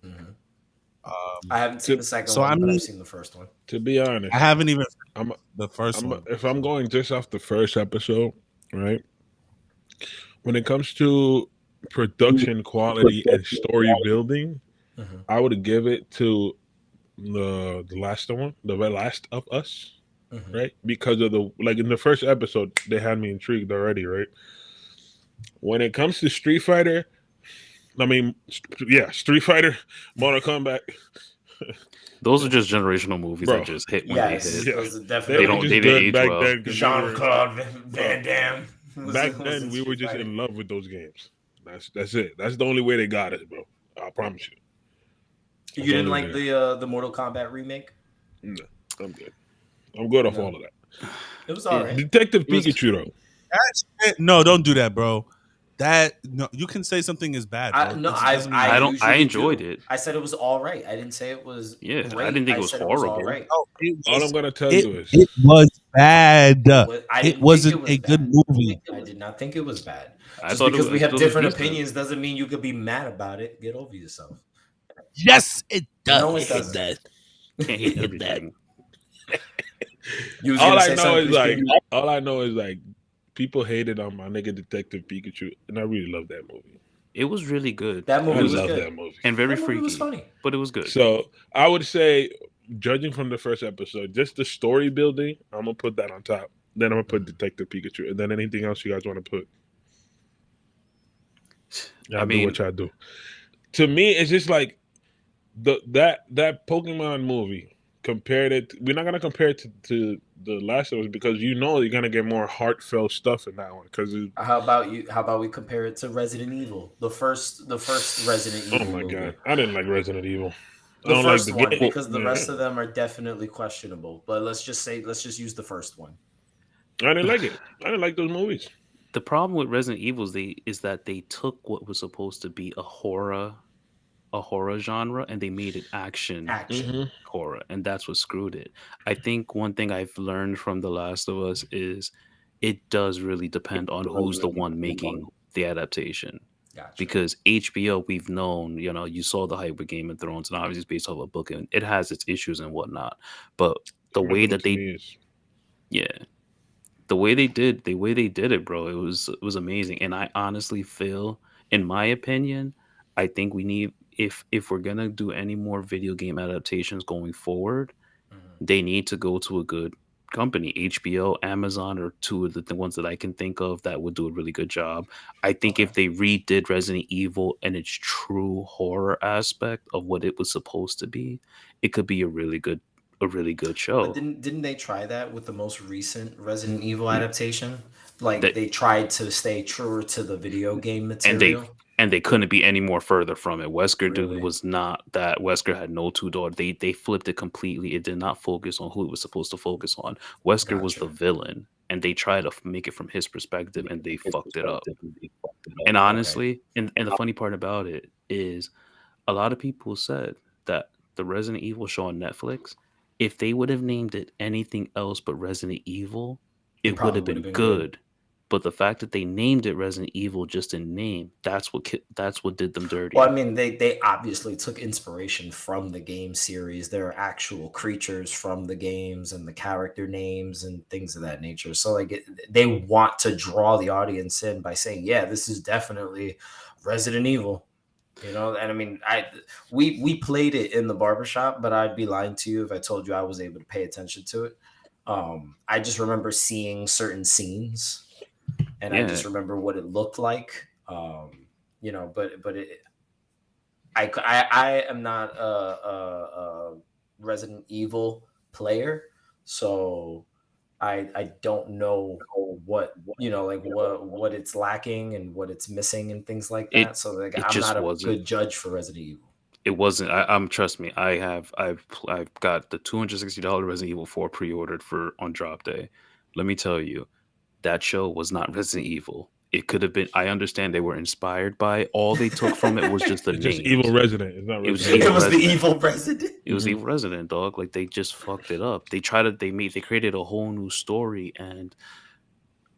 I haven't seen the second So I one, but mean, I've seen the first one. To be honest, I haven't even I'm, the 1st one. if I'm going just off the first episode, right? When it comes to production quality and story building, I would give it to the last one, the Last of Us, right? Because of the in the first episode, they had me intrigued already, right? When it comes to Street Fighter, Street Fighter, Mortal Kombat. Those are just generational movies that just hit when they hit. Those are definitely They didn't age back well. then. Jean-Claude Van Damme. Back then, we were just in love with those games. That's it. That's the only way they got us, bro. I promise you. You didn't like the Mortal Kombat remake? No, I'm good. I'm good off all of that. It was all right. Detective Pikachu, though. No, don't do that, bro. You can say something is bad. Bro. I enjoyed it. I said it was all right. I didn't say it was. Yeah, great. I didn't think it was horrible. All right. All I'm gonna tell you is it was bad. It wasn't a good movie. I did not think it was bad. I Just thought because we have different opinions doesn't mean you could be mad about it. Get over yourself. Yes, it does. No, it doesn't. Can't hate everything. All I know is like people hated on my nigga Detective Pikachu, and I really love that movie. It was really good. That movie was good. That movie. And very freaky. It was funny, but it was good. So I would say, judging from the first episode, just the story building, I'm gonna put that on top. Then I'm gonna put Detective Pikachu, and then anything else you guys want to put. I mean, do what y'all do. To me, it's just like that Pokemon movie. Compared it, we're not gonna compare it to the Last of Us because you're gonna get more heartfelt stuff in that one. Because how about we compare it to Resident Evil, the first Resident Evil? Oh my movie. God, I didn't like Resident Evil. The first one because the rest of them are definitely questionable. But let's just use the first one. I didn't like it. I didn't like those movies. The problem with Resident Evil is that they took what was supposed to be a horror genre and they made it action horror, and that's what screwed it. I think one thing I've learned from The Last of Us is it does really depend on who's the one making the adaptation. Gotcha. Because HBO, we've known, you saw the hype with Game of Thrones, and obviously it's based off a book, and it has its issues and whatnot. But the way that they did it, bro, it was amazing. And I honestly feel, in my opinion, I think we need, if we're gonna do any more video game adaptations going forward, they need to go to a good company. HBO, Amazon are two of the ones that I can think of that would do a really good job. I think if they redid Resident Evil and its true horror aspect of what it was supposed to be, it could be a really good show. But didn't they try that with the most recent Resident Evil adaptation? Like they tried to stay truer to the video game material. And they couldn't be any more further from it. Wesker was not that. Wesker had no two daughters. They flipped it completely. It did not focus on who it was supposed to focus on. Wesker was the villain, and they tried to make it from his perspective, and they fucked it up. And honestly, and the funny part about it is, a lot of people said that the Resident Evil show on Netflix, if they would have named it anything else but Resident Evil, it would have been good. But the fact that they named it Resident Evil just in name, that's what did them dirty. Well, I mean, they obviously took inspiration from the game series. There are actual creatures from the games and the character names and things of that nature. So like they want to draw the audience in by saying, yeah, this is definitely Resident Evil. And I mean, we played it in the barbershop, but I'd be lying to you if I told you I was able to pay attention to it. I just remember seeing certain scenes. And I just remember what it looked like, but I am not a Resident Evil player, so I don't know what it's lacking and what it's missing and things like that. So like I'm not a good judge for Resident Evil. It wasn't. I'm trust me. I've got the $260 Resident Evil 4 pre-ordered on drop day. Let me tell you. That show was not Resident Evil. It could have been. I understand they were inspired by it. All they took from it was just the name. Evil Resident. It's not Resident. It was the Evil Resident. It was Evil Resident, dog. Like they just fucked it up. They created a whole new story, and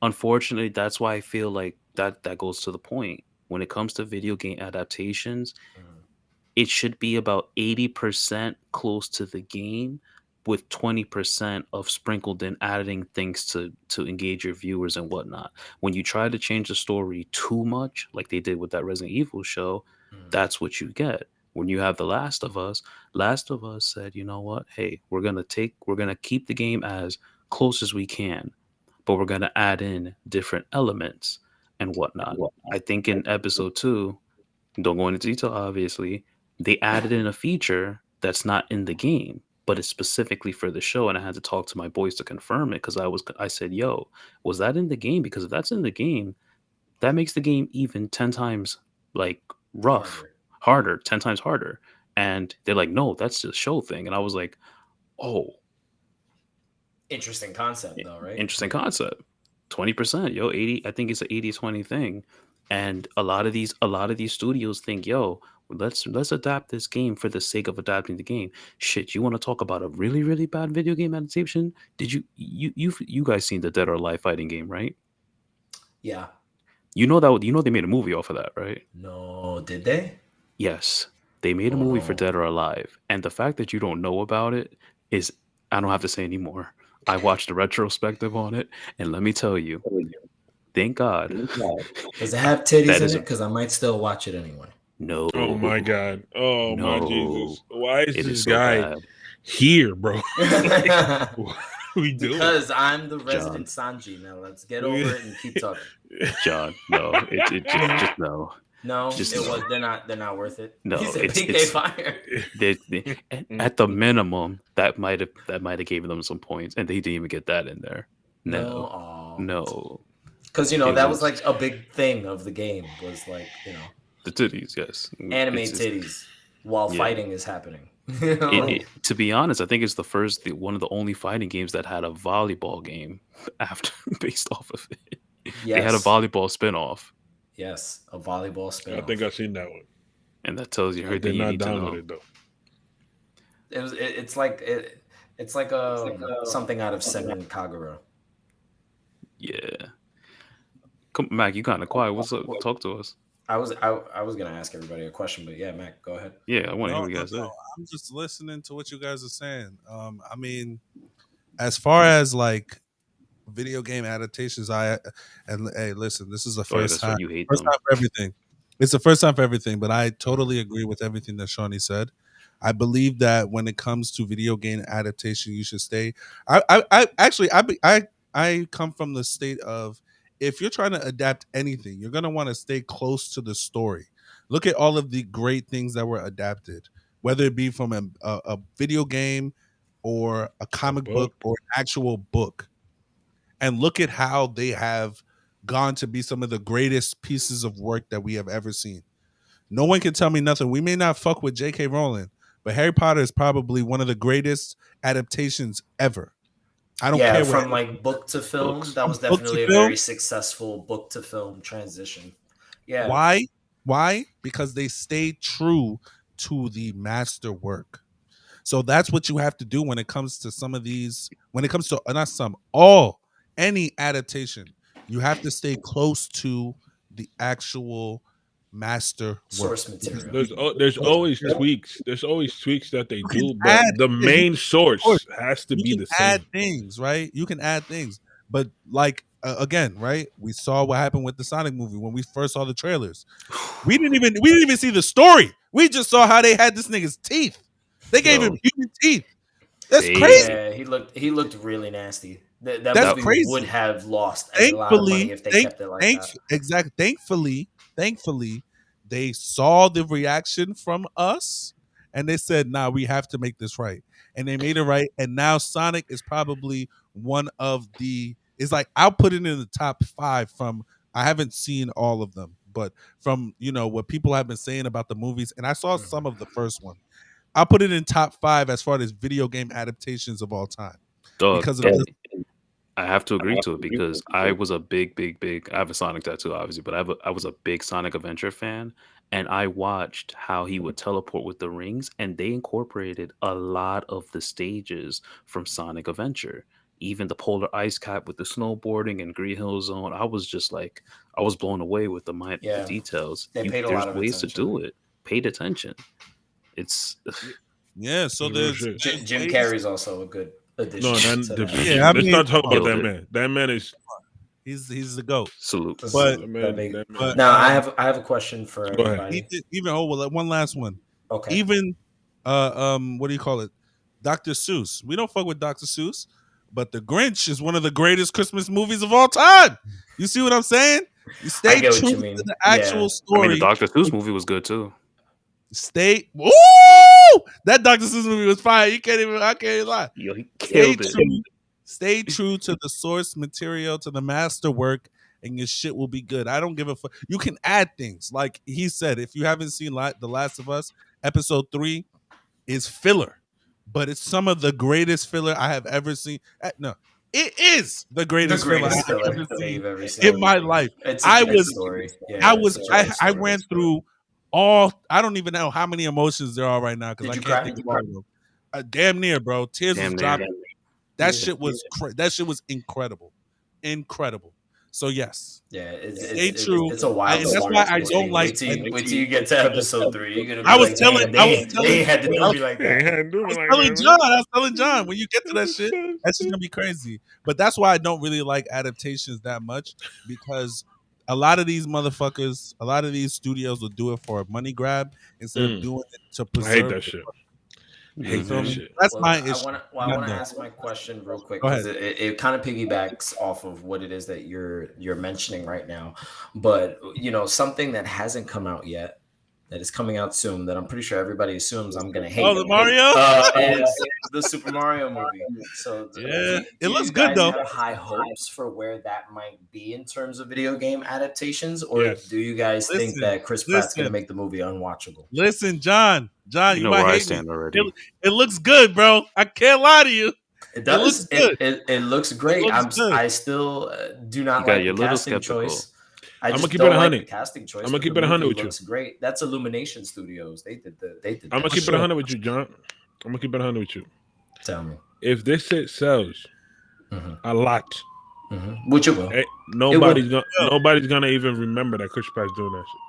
unfortunately, that's why I feel like that goes to the point. When it comes to video game adaptations, Mhm. it should be about 80% close to the game with 20% of sprinkled in adding things to engage your viewers and whatnot. When you try to change the story too much, like they did with that Resident Evil show, Mhm. that's what you get. When you have The Last of Us said, you know what? Hey, we're gonna keep the game as close as we can, but we're gonna add in different elements and whatnot. I think in episode two, don't go into detail, obviously, they added in a feature that's not in the game, but it's specifically for the show. And I had to talk to my boys to confirm it because I said, yo, was that in the game? Because if that's in the game, that makes the game even 10 times like rough, Harder. harder, 10 times harder. And they're like, no, that's the show thing. And I was like, oh, Interesting concept, though, right? interesting concept. 20%, yo, 80, I think it's an 80-20 thing. And a lot of these studios think, yo, let's adapt this game for the sake of adapting the game. Shit, you want to talk about a really, really bad video game adaptation? Did you guys seen the Dead or Alive fighting game, right? Yeah. You know they made a movie off of that, right? No, did they? Yes, they made a Oh movie for no. Dead or Alive, and the fact that you don't know about it is, I don't have to say anymore. I watched a retrospective on it, and let me tell you, thank God Does it have titties that in is it? Because I might still watch it anyway. no, Oh my God. Oh my Jesus. no, Why is it is this so guy bad, here, bro? Like, what are we doing? Because I'm the John. resident Sanji. Now let's get over it and keep talking. John. No, it just no, No, just it no, was. They're not worth it. He no. said PK It's Fire. at the minimum that might have given them some points, and they didn't even get that in there. No, No, oh, no, because it that was was like a big thing of the game was like the titties. Yes, anime it's just titties while yeah. fighting is happening. It, to be honest, I think it's one of the only fighting games that had a volleyball game after based off of it. They had a Yes, volleyball spinoff, yes, a volleyball I think spinoff. I've seen that one. and that tells you I everything did you not need to download know. it though. It's like something out of Senran Kagura. Yeah, come, Mac, you kind of quiet. What's up? Talk to us. I was gonna ask everybody a question, but yeah, Mac, go ahead. Yeah, I want to No, hear what you no, guys no. say. I'm just listening to what you guys are saying. I mean, as far as like video game adaptations, and hey, listen, this is the Oh yeah, first that's time, right. You hate first them. time for everything. It's the first time for everything, but I totally agree with everything that Shawny said. I believe that when it comes to video game adaptation, you should stay. I actually, I come from the state of if you're trying to adapt anything, you're gonna want to stay close to the story. Look at all of the great things that were adapted, whether it be from a video game or a A comic book book. or an actual book, and look at how they have gone to be some of the greatest pieces of work that we have ever seen. No one can tell me nothing. We may not fuck with J.K. Rowling, but Harry Potter is probably one of the greatest adaptations ever. I don't Yeah, care what from like book to film, Books. that from was book to definitely a film. very successful book to film transition. Yeah, Why? Why? Because they stay true to the master work. So that's what you have to do when it comes to some of these, when it comes to not some, all, any adaptation. You have to stay close to the actual master work. source Because material. if There's you there's source always material, tweaks. There's always tweaks that they you can do, but add, the yeah, main of course, source has to you be can the add same. things, right? You can add things. But like again, right? We saw what happened with the Sonic movie when we first saw the trailers. We didn't even see the story. We just saw how they had this nigga's teeth. They gave him Yo, human teeth. That's they crazy. Yeah, he looked really nasty. That That's that movie would crazy. have lost a lot of money Thankfully, if they kept it like that. thankfully, they saw the reaction from us and they said, nah, we have to make this right. And they made it right. And now Sonic is probably one of the is like I'll put it in the top five from I haven't seen all of them, but from what people have been saying about the movies, and I saw some of Mhm. the first one. I'll put it in top five as far as video game adaptations of all time dog, because of this. and I have to agree to it because I was a big, big, big. I have a Sonic tattoo, obviously, but I was a big Sonic Adventure fan, and I watched how he would teleport with the rings, and they incorporated a lot of the stages from Sonic Adventure. even the polar ice cap with the snowboarding and Green Hill Zone. I was just like, I was blown away with the Yeah. details. They paid a There's lot of ways to attention. do it. Paid attention. It's Yeah, so Real there's shit. Jim ways- Carrey's also a good addition. No, to that. Yeah, I let's mean, not talk about that killed it. man. That man is. he's the GOAT. salute. But- That man, that man. but- Now I have a question for Go ahead. everybody. Even one last one. Okay. Even what do you call it? Dr. Seuss. We don't fuck with Dr. Seuss, but The Grinch is one of the greatest Christmas movies of all time. You see what I'm saying? You stay get what true you mean. to the actual Yeah. story. I mean, the Dr. Seuss movie was good too. Woo! That Dr. Seuss movie was fire. I can't even lie. Yo, he Stay killed it. true, stay true to the source material, to the master work, and your shit will be good. I don't give a fuck. You can add things. Like he said, if you haven't seen The Last of Us, episode 3 is filler, but it's some of the greatest filler I have ever seen. No, it is the greatest, filler I've that ever seen you've ever seen in my life. It's I a good was- story. Yeah, I it's was a great I story. ran through all. I don't even know how many emotions there are right now because Did I you can't cry? think of all of them. Damn near, bro. Tears Damn was near. dropping. That Yeah. shit was that shit was incredible. So yes, Yeah, Stay true. it's a wild And that's story. why I don't like- Wait till you get to episode 3. You're gonna be I was like, telling- damn, I was telling- they had to do me like that. I was telling John, when you get to that shit, that's just gonna be crazy. But that's why I don't really like adaptations that much, because a lot of these motherfuckers, a lot of these studios will do it for a money grab instead of doing it to I preserve. hate that shit. Hate feel that me? shit. That's Well, my I issue. want to I'm done. ask my question real quick Go because it kind of piggybacks off of what it is that you're mentioning right now. But something that hasn't come out yet, that is coming out soon, that I'm pretty sure everybody assumes I'm gonna hate. Oh, the Mario? Is the Super Mario movie. So Yeah, do it looks you good, guys though. have high hopes for where that might be in terms of video game adaptations, or Yes. do you guys think Listen, that Chris Pratt's gonna listen. make the movie unwatchable? Listen, John, You you know might where I hate me. stand already. It looks good, bro. I can't lie to you. It does. looks good. It looks great. looks good. I still do not You got like your the little casting skeptical. choice. I I'ma just keep it don't like 100. the casting choice. I'ma but keep the it 100 movie with you. looks great. That's Illumination Studios. They did I'm gonna that. keep Sure. it 100 with you, John. I'm gonna keep it 100 with you. Tell me. If this shit sells Mhm. a lot, Which it will. nobody's gonna even remember that Chris Pratt's doing that shit.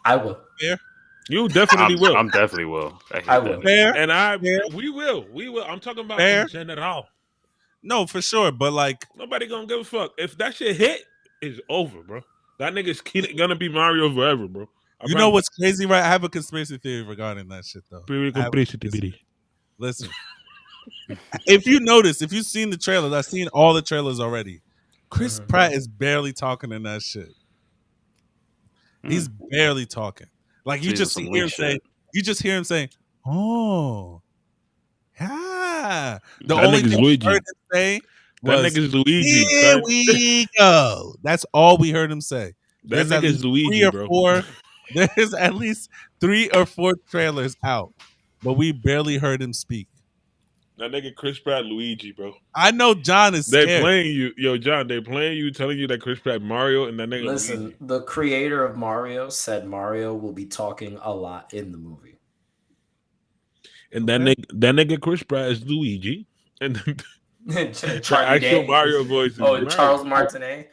I will. You definitely will. I'm definitely will. hate I that will. nigga. Fair? And Fair? we will. I'm talking about Fair? in general. No, for sure. But like, Nobody gonna give a fuck. If that shit hit, it's over, bro. That nigga's gonna be Mario forever, bro. you know what's crazy, right? I have a conspiracy theory regarding that shit, though. Listen, if you notice, if you've seen the trailers, I've seen all the trailers already. Chris Pratt is barely talking in that shit. He's barely talking. Like you So just some hear weak him say, shit. you just hear him say, "Oh, yeah." The That only nigga's thing we Luigi. heard him say That was, nigga's Luigi. "Here son. we go." That's all we heard him say. That There's at nigga's least Luigi, 3 or bro. 4. There's at least 3 or 4 trailers out, but we barely heard him speak. That nigga Chris Pratt Luigi, bro. I know John is They scared. playing you, yo, John. They playing you, telling you that Chris Pratt Mario and that nigga Listen, Luigi. the creator of Mario said Mario will be talking a lot in the movie. And that nigga Chris Pratt is Luigi, and the Charlie actual Day. Mario voice is Mario. Charles Martinet.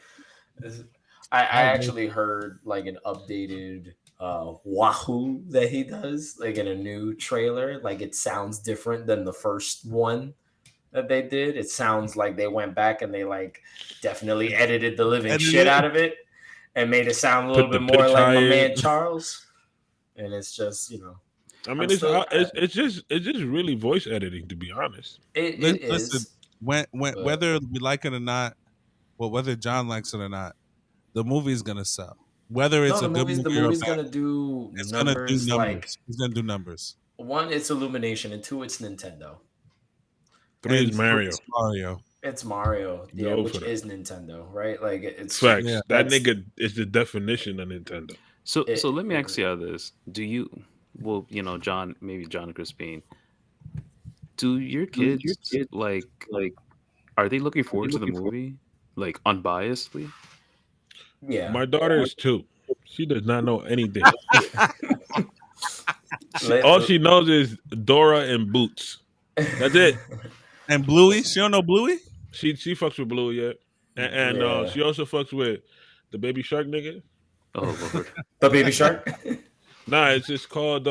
I actually heard like an updated Wahoo that he does, like in a new trailer. Like it sounds different than the first one that they did. It sounds like they went back and they like definitely edited the living shit out of it and made it sound a little Put bit the more pitch like my higher. man Charles. And it's just, I mean, it's just really voice editing, to be honest. it Listen, is. whether we like it or not, well, whether John likes it or not, the movie's gonna sell. Whether it's No, a the good movie's movie or a gonna bad, do it's numbers. gonna do numbers. Like It's gonna do numbers. 1, it's Illumination, and 2, it's Nintendo. 3 is And Mario. it's Mario. It's Mario, yeah, Go which for that. is Nintendo, right? Like it's Facts. Yeah. That That's- nigga is the definition of Nintendo. So It- let me ask you this: do you, well, John, maybe John and Crispin, do your kids like are they looking forward to the movie like unbiasedly? Yeah. My daughter is 2. She does not know anything. Let- All she knows is Dora and Boots. That's it. And Bluey, she don't know Bluey. She fucks with Blue, yeah, and Yeah. she also fucks with the Baby Shark nigga. Oh Lord. The Baby Shark. Nah, it's just called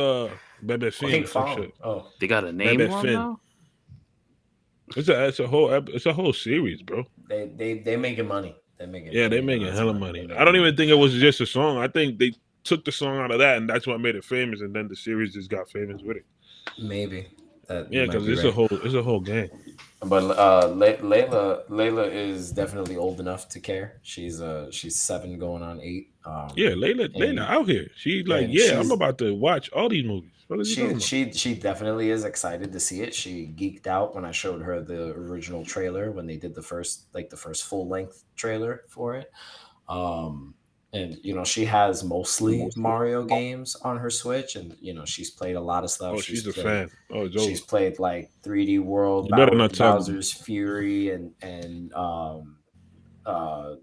Bebe Finn Pink or some Fong. shit. Oh, They got a name Bebe on Finn. now? It's a whole series, bro. they making money. They're making. Yeah, they making hella money. I don't even think it was just a song. I think they took the song out of that, and that's what made it famous. And then the series just got famous with it. Maybe that. Yeah, You might because be it's right. a whole game. But Layla is definitely old enough to care. She's 7 going on 8. Yeah, Layla And out here. She's like, and yeah, I'm she's about to watch all these movies. What are you talking about? she definitely is excited to see it. She geeked out when I showed her the original trailer when they did the first full length trailer for it. And she has mostly Mario games on her Switch, and she's played a lot of stuff. Oh, she's a fan. Oh, it's over. She's played like 3D World, You better not tell me. Bowser's Fury, and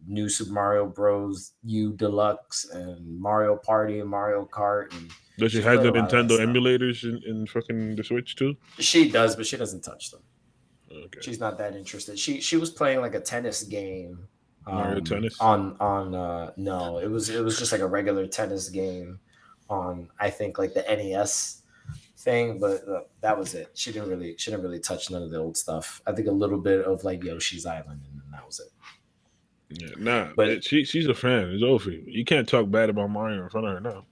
New Super Mario Bros. U Deluxe, and Mario Party and Mario Kart. And Does she she's have played the a lot of that Nintendo stuff. emulators in fucking the Switch too? She does, but she doesn't touch them. Okay. She's not that interested. She was playing like a tennis game. Mario Tennis? On no, it was just like a regular tennis game on, I think, like the NES thing, but that was it. She didn't really touch none of the old stuff. I think a little bit of like Yoshi's Island, and then that was it. Yeah, nah, But she's a fan. It's over. You can't talk bad about Mario in front of her now.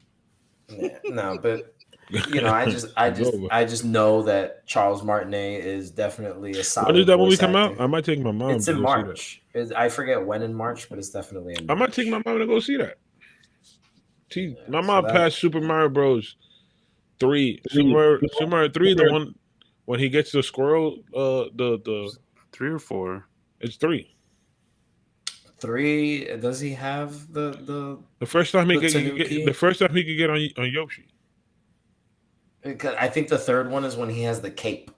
yeah, no, but I just know that Charles Martinet is definitely a solid. When does that movie voice come out? actor. I might take my mom. It's to in go March. I forget when in March, but it's definitely in See that. March. I might take my mom to go see that. My so mom that- passed Super Mario Bros. 3. Super Mario 3, the one when he gets the squirrel. The 3 or 4. It's 3. 3. Does he have the The first time he The could Tanuki? the first time he could get on Yoshi. Because I think the third one is when he has the cape.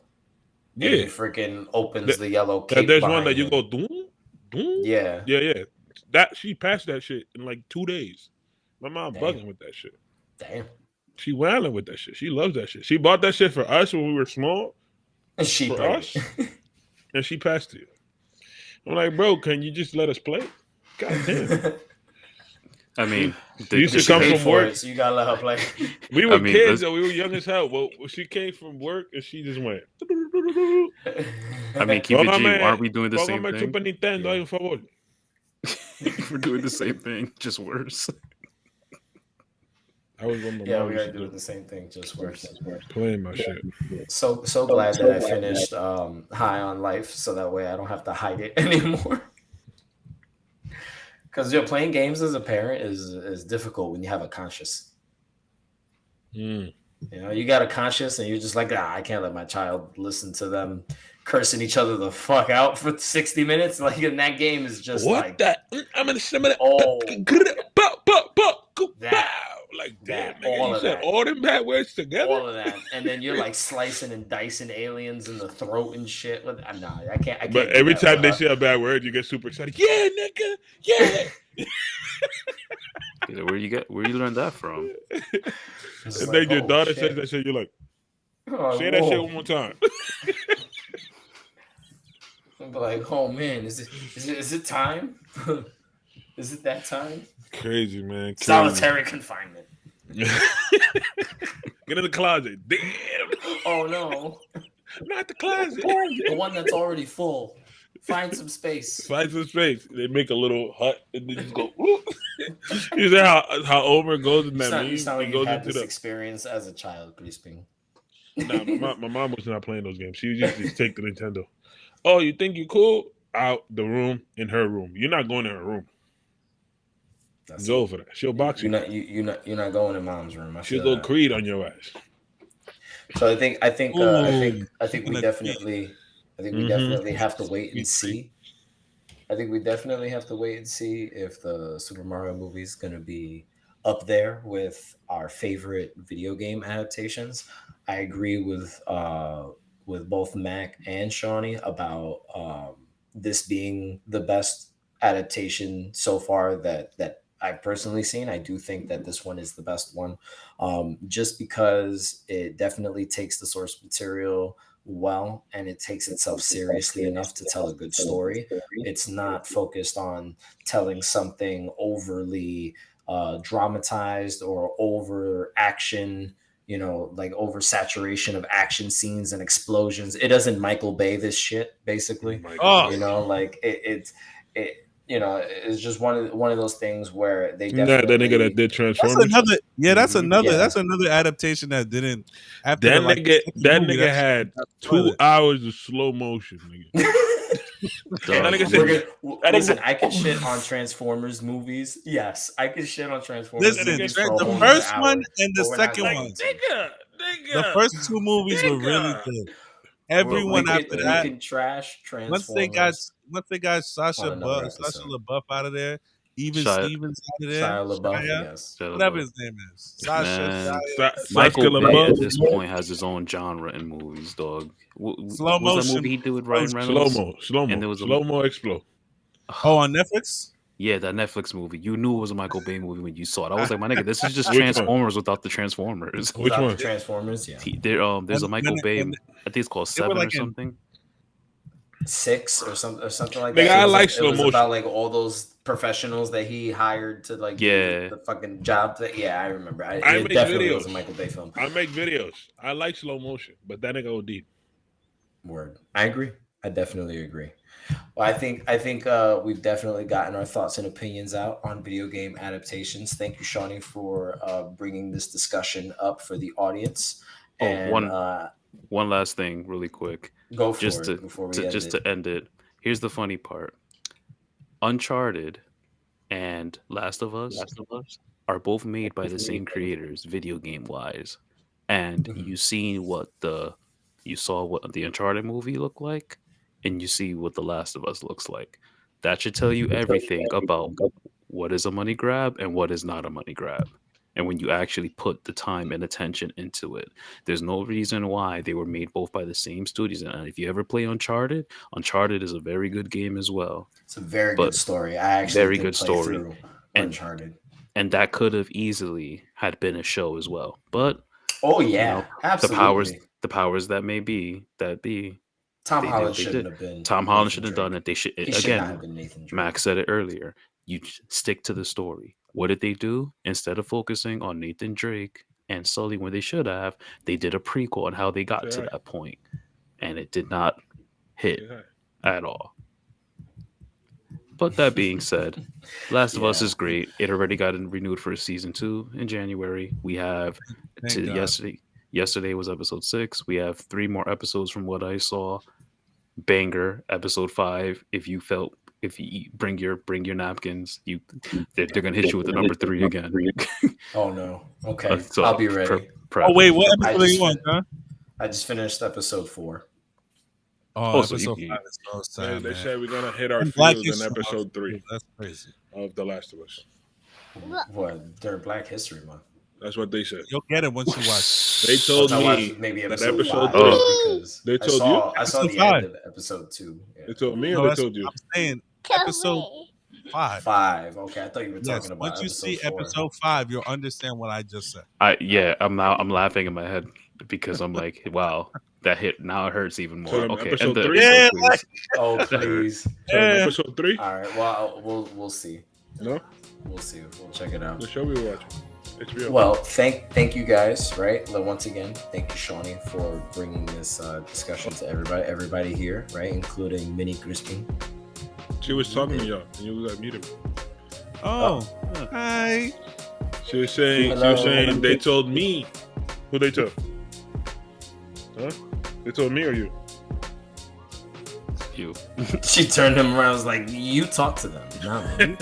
And Yeah. he freaking opens the yellow cape. There's one that behind you him. go doom, doom. Yeah. Yeah. That she passed that shit in like 2 days. My mom Damn. bugging with that shit. Damn. She wailing with that shit. She loves that shit. She bought that shit for us when we were small. And she For played us? it. And she passed it. I'm like, bro, can you just let us play? God damn. I mean, You used to She come paid from for work. it, so you gotta let her play. We were I mean, kids, let's- though. We were young as hell. Well, she came from work and she just went. I mean, keep it G. Póngame- Aren't we doing the same póngame thing? Super Nintendo, Yeah. por favor. We're doing the same thing, just worse. I was one of Yeah, my we moms are doing the same thing, just worse. playing my shit. So glad that I finished High on Life, so that way I don't have to hide it anymore. Because playing games as a parent is difficult when you have a conscience. Mm. You got a conscience, and you're just like, I can't let my child listen to them cursing each other the fuck out for 60 minutes. Like, in that game is just What like that? I'm in the cinema. Oh, That. that. Like, damn, That, nigga, all you of said that. all them bad words together? all of that, and then you're like slicing and dicing aliens in the throat and shit. Nah, I can't. But do every that time with they her. say a bad word, you get super excited. Yeah, nigga. Yeah. Where you learn that from? It's And like, then your oh, daughter shit. says that shit, you're like, Oh, say that shit whoa. one more time. I'm like, oh man, is it time? Is it that time? Crazy, man. Crazy. Solitary confinement. Get in the closet. Damn. Oh no, Not the closet. the one that's already full. Find some space. Find some space. They make a little hut and they just go. Whoop. You see how Omer goes in that meme? You sound like He you goes had into this the. experience as a child, Crispin. Nah, my mom was not playing those games. She would just take the Nintendo. Oh, you think you cool? Out the room, in her room. You're not going in her room. That's Go for that. She'll box you. You're not going in mom's room. I She'll feel go that. Creed on your ass. So I think we Ooh. definitely Mhm. definitely have to wait and see. I think we definitely have to wait and see if the Super Mario movie is going to be up there with our favorite video game adaptations. I agree with both Mac and Shawny about this being the best adaptation so far that I've personally seen. I do think that this one is the best one, just because it definitely takes the source material well and it takes itself seriously enough to tell a good story. It's not focused on telling something overly dramatized or over action, like oversaturation of action scenes and explosions. It doesn't Michael Bay this shit, basically. Oh, Like it's just one of those things where they That nigga that definitely. did that's Transformers. another. Yeah, that's another. Yeah. That's another adaptation that didn't. After That like, nigga, the that movie, nigga that had shit got 2 toilet. hours of slow motion, nigga. That nigga said, We're that listen, nigga- I could shit on Transformers movies. Yes, I could shit on Transformers Listen, movies for a whole the nother first one hour. and the but we're not second going one. to. The first two movies were really nigga. good. We Everyone after could that, trash once they got Transformers Sasha on another Sasha episode. LaBeouf out of there, even Shia, Stevens out of there, Shia LaBeouf, Shia, yes. whatever his name is, Sasha, man, Shia, Michael Saskia Bay at LaBeouf. this point has his own genre in movies, dog. slow Was that motion. movie he did with Ryan Reynolds? And there was Slow mo explode. Oh, on Netflix. Yeah, that Netflix movie. You knew it was a Michael Bay movie when you saw it. I was like, my nigga, this is just Which one? Transformers without the Transformers. Which Without one? the Transformers, yeah. There's a Michael Bay. When I think it's called they were 7 like or something. 6 or something like Nigga, that. I like it slow was motion. about like all those professionals that he hired to like Yeah. do the fucking job. Yeah, I remember. I It make definitely videos. was a Michael Bay film. I make videos. I like slow motion, but that nigga OD. Word. I agree. I definitely agree. Well, I think we've definitely gotten our thoughts and opinions out on video game adaptations. Thank you, Shawny, for bringing this discussion up for the audience. Oh, And one last thing, really quick. go for Just it before we end it. to end it. Here's the funny part: Uncharted and Last of Us are both made by the same creators, video game wise. And Mhm. you saw what the Uncharted movie looked like, and you see what The Last of Us looks like. That should tell you everything about what is a money grab and what is not a money grab. And when you actually put the time and attention into it, there's no reason why they were made both by the same studios. And if you ever play Uncharted, Uncharted is a very good game as well. It's a very But good story. I actually very did good play story. through And Uncharted. and that could have easily had been a show as well. But Oh you yeah, know, absolutely. the powers that may be Tom they did Holland what they shouldn't did. have been. Tom Holland Nathan should have Drake. done it. They should He should not have again. been Nathan Drake. Max said it earlier. You stick to the story. What did they do? Instead of focusing on Nathan Drake and Sully when they should have, they did a prequel on how they got to that point, and it did not hit at all. But that being said, Last of Us Yeah. is great. It already got renewed for season 2 in January. We have Thank God. yesterday was episode 6. We have 3 more episodes from what I saw. Banger episode 5. If you bring your napkins, they're gonna hit you with the number 3 again. Oh no. Okay. So I'll be ready. Oh wait, what I episode are just you on, fin- huh? I just finished episode 4. Oh, so episode you- 5 is so sad, They man. said we're gonna hit our And Black fields in History episode Month, 3 too. That's crazy. of The Last of Us. What? During Black History Month. That's what they said. You'll get it once you watch. They told I me watched maybe that episode episode 5 3. because They I told saw the Episode end 5. of episode 2. Yeah. They told me or No, they that's told you? I'm saying. Episode 5. 5. Okay, I thought you were Yes. talking about Once you see episode 4. episode 5, you'll understand what I just said. I'm laughing in my head because I'm like, wow, that hit now it hurts even more. Tell them Okay, episode end the 3? episode, Yeah, please. Oh please. Episode 3? All right. Well, we'll see. No? We'll see. We'll check it out. The show we were watching. HBO. Well, thank you guys. Right. Once again, thank you, Shawny, for bringing this discussion to everybody here, right, including Mini Crispin. She was talking to y'all and you was like muted. Oh, hi. She was saying Hello. they told me. Who they told? Huh? They told me or you? You. She turned him around. Was like, "You talk to them, not me."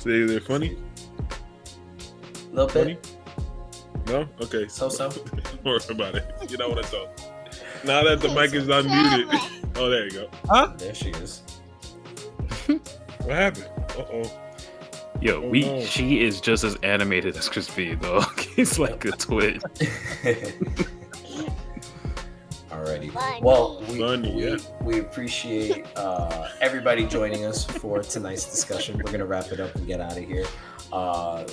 Say they're funny? A little bit. No? Okay. So. Don't worry about it. You know what I thought. Now that the mic is unmuted. Oh, there you go. There she is. What happened? Uh-oh. Yo, Oh, no. she is just as animated as Crispin, though. He's like a twin. Alrighty. Funny. Well, Funny, we appreciate everybody joining us for tonight's discussion. We're gonna wrap it up and get out of here.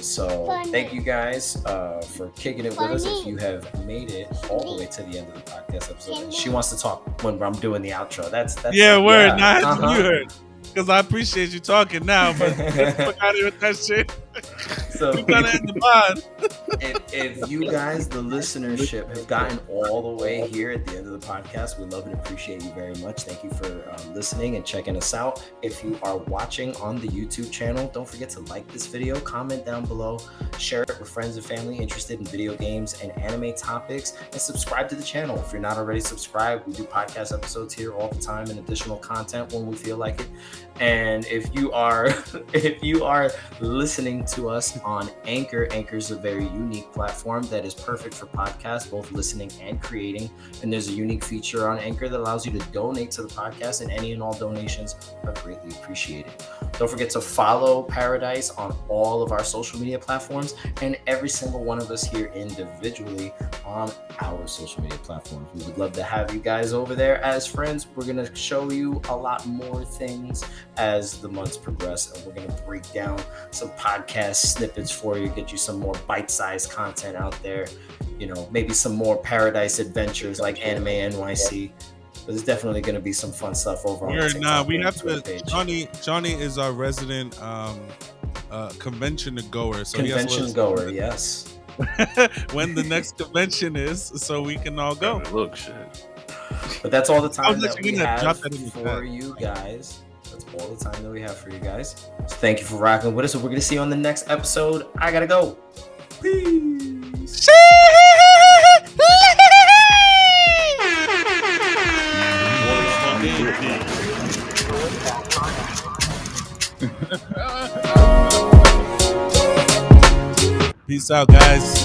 So thank you guys for kicking it with us. If you have made it all the way to the end of the podcast episode, and she wants to talk when I'm doing the outro. That's yeah, word. Yeah. Nah, you heard. Because I appreciate you talking now, but let's fuck out of here with that shit. So We're gonna end the pod. if you guys, the listenership, have gotten all the way here at the end of the podcast, we love and appreciate you very much. Thank you for listening and checking us out. If you are watching on the YouTube channel, don't forget to like this video, comment down below, share it with friends and family interested in video games and anime topics, and subscribe to the channel. If you're not already subscribed, we do podcast episodes here all the time and additional content when we feel like it. And if you are listening to us on Anchor is a very unique platform that is perfect for podcasts, both listening and creating. And there's a unique feature on Anchor that allows you to donate to the podcast, and any and all donations are greatly appreciated. Don't forget to follow Paradise on all of our social media platforms, and every single one of us here individually on our social media platforms. We would love to have you guys over there as friends. We're going to show you a lot more things as the months progress, and we're going to break down some podcast snippets for you, get you some more bite-sized content out there, maybe some more Paradise adventures like Anime NYC. But there's definitely going to be some fun stuff over on the TikTok we have Twitter to. page. Johnny is our resident convention goer. So Convention goer, yes. When the next convention is, so we can all go. Look, shit. But that's all the time that we have for you guys. That's all the time that we have for you guys. So thank you for rocking with us. And we're going to see you on the next episode. I got to go. Peace. Peace out, guys.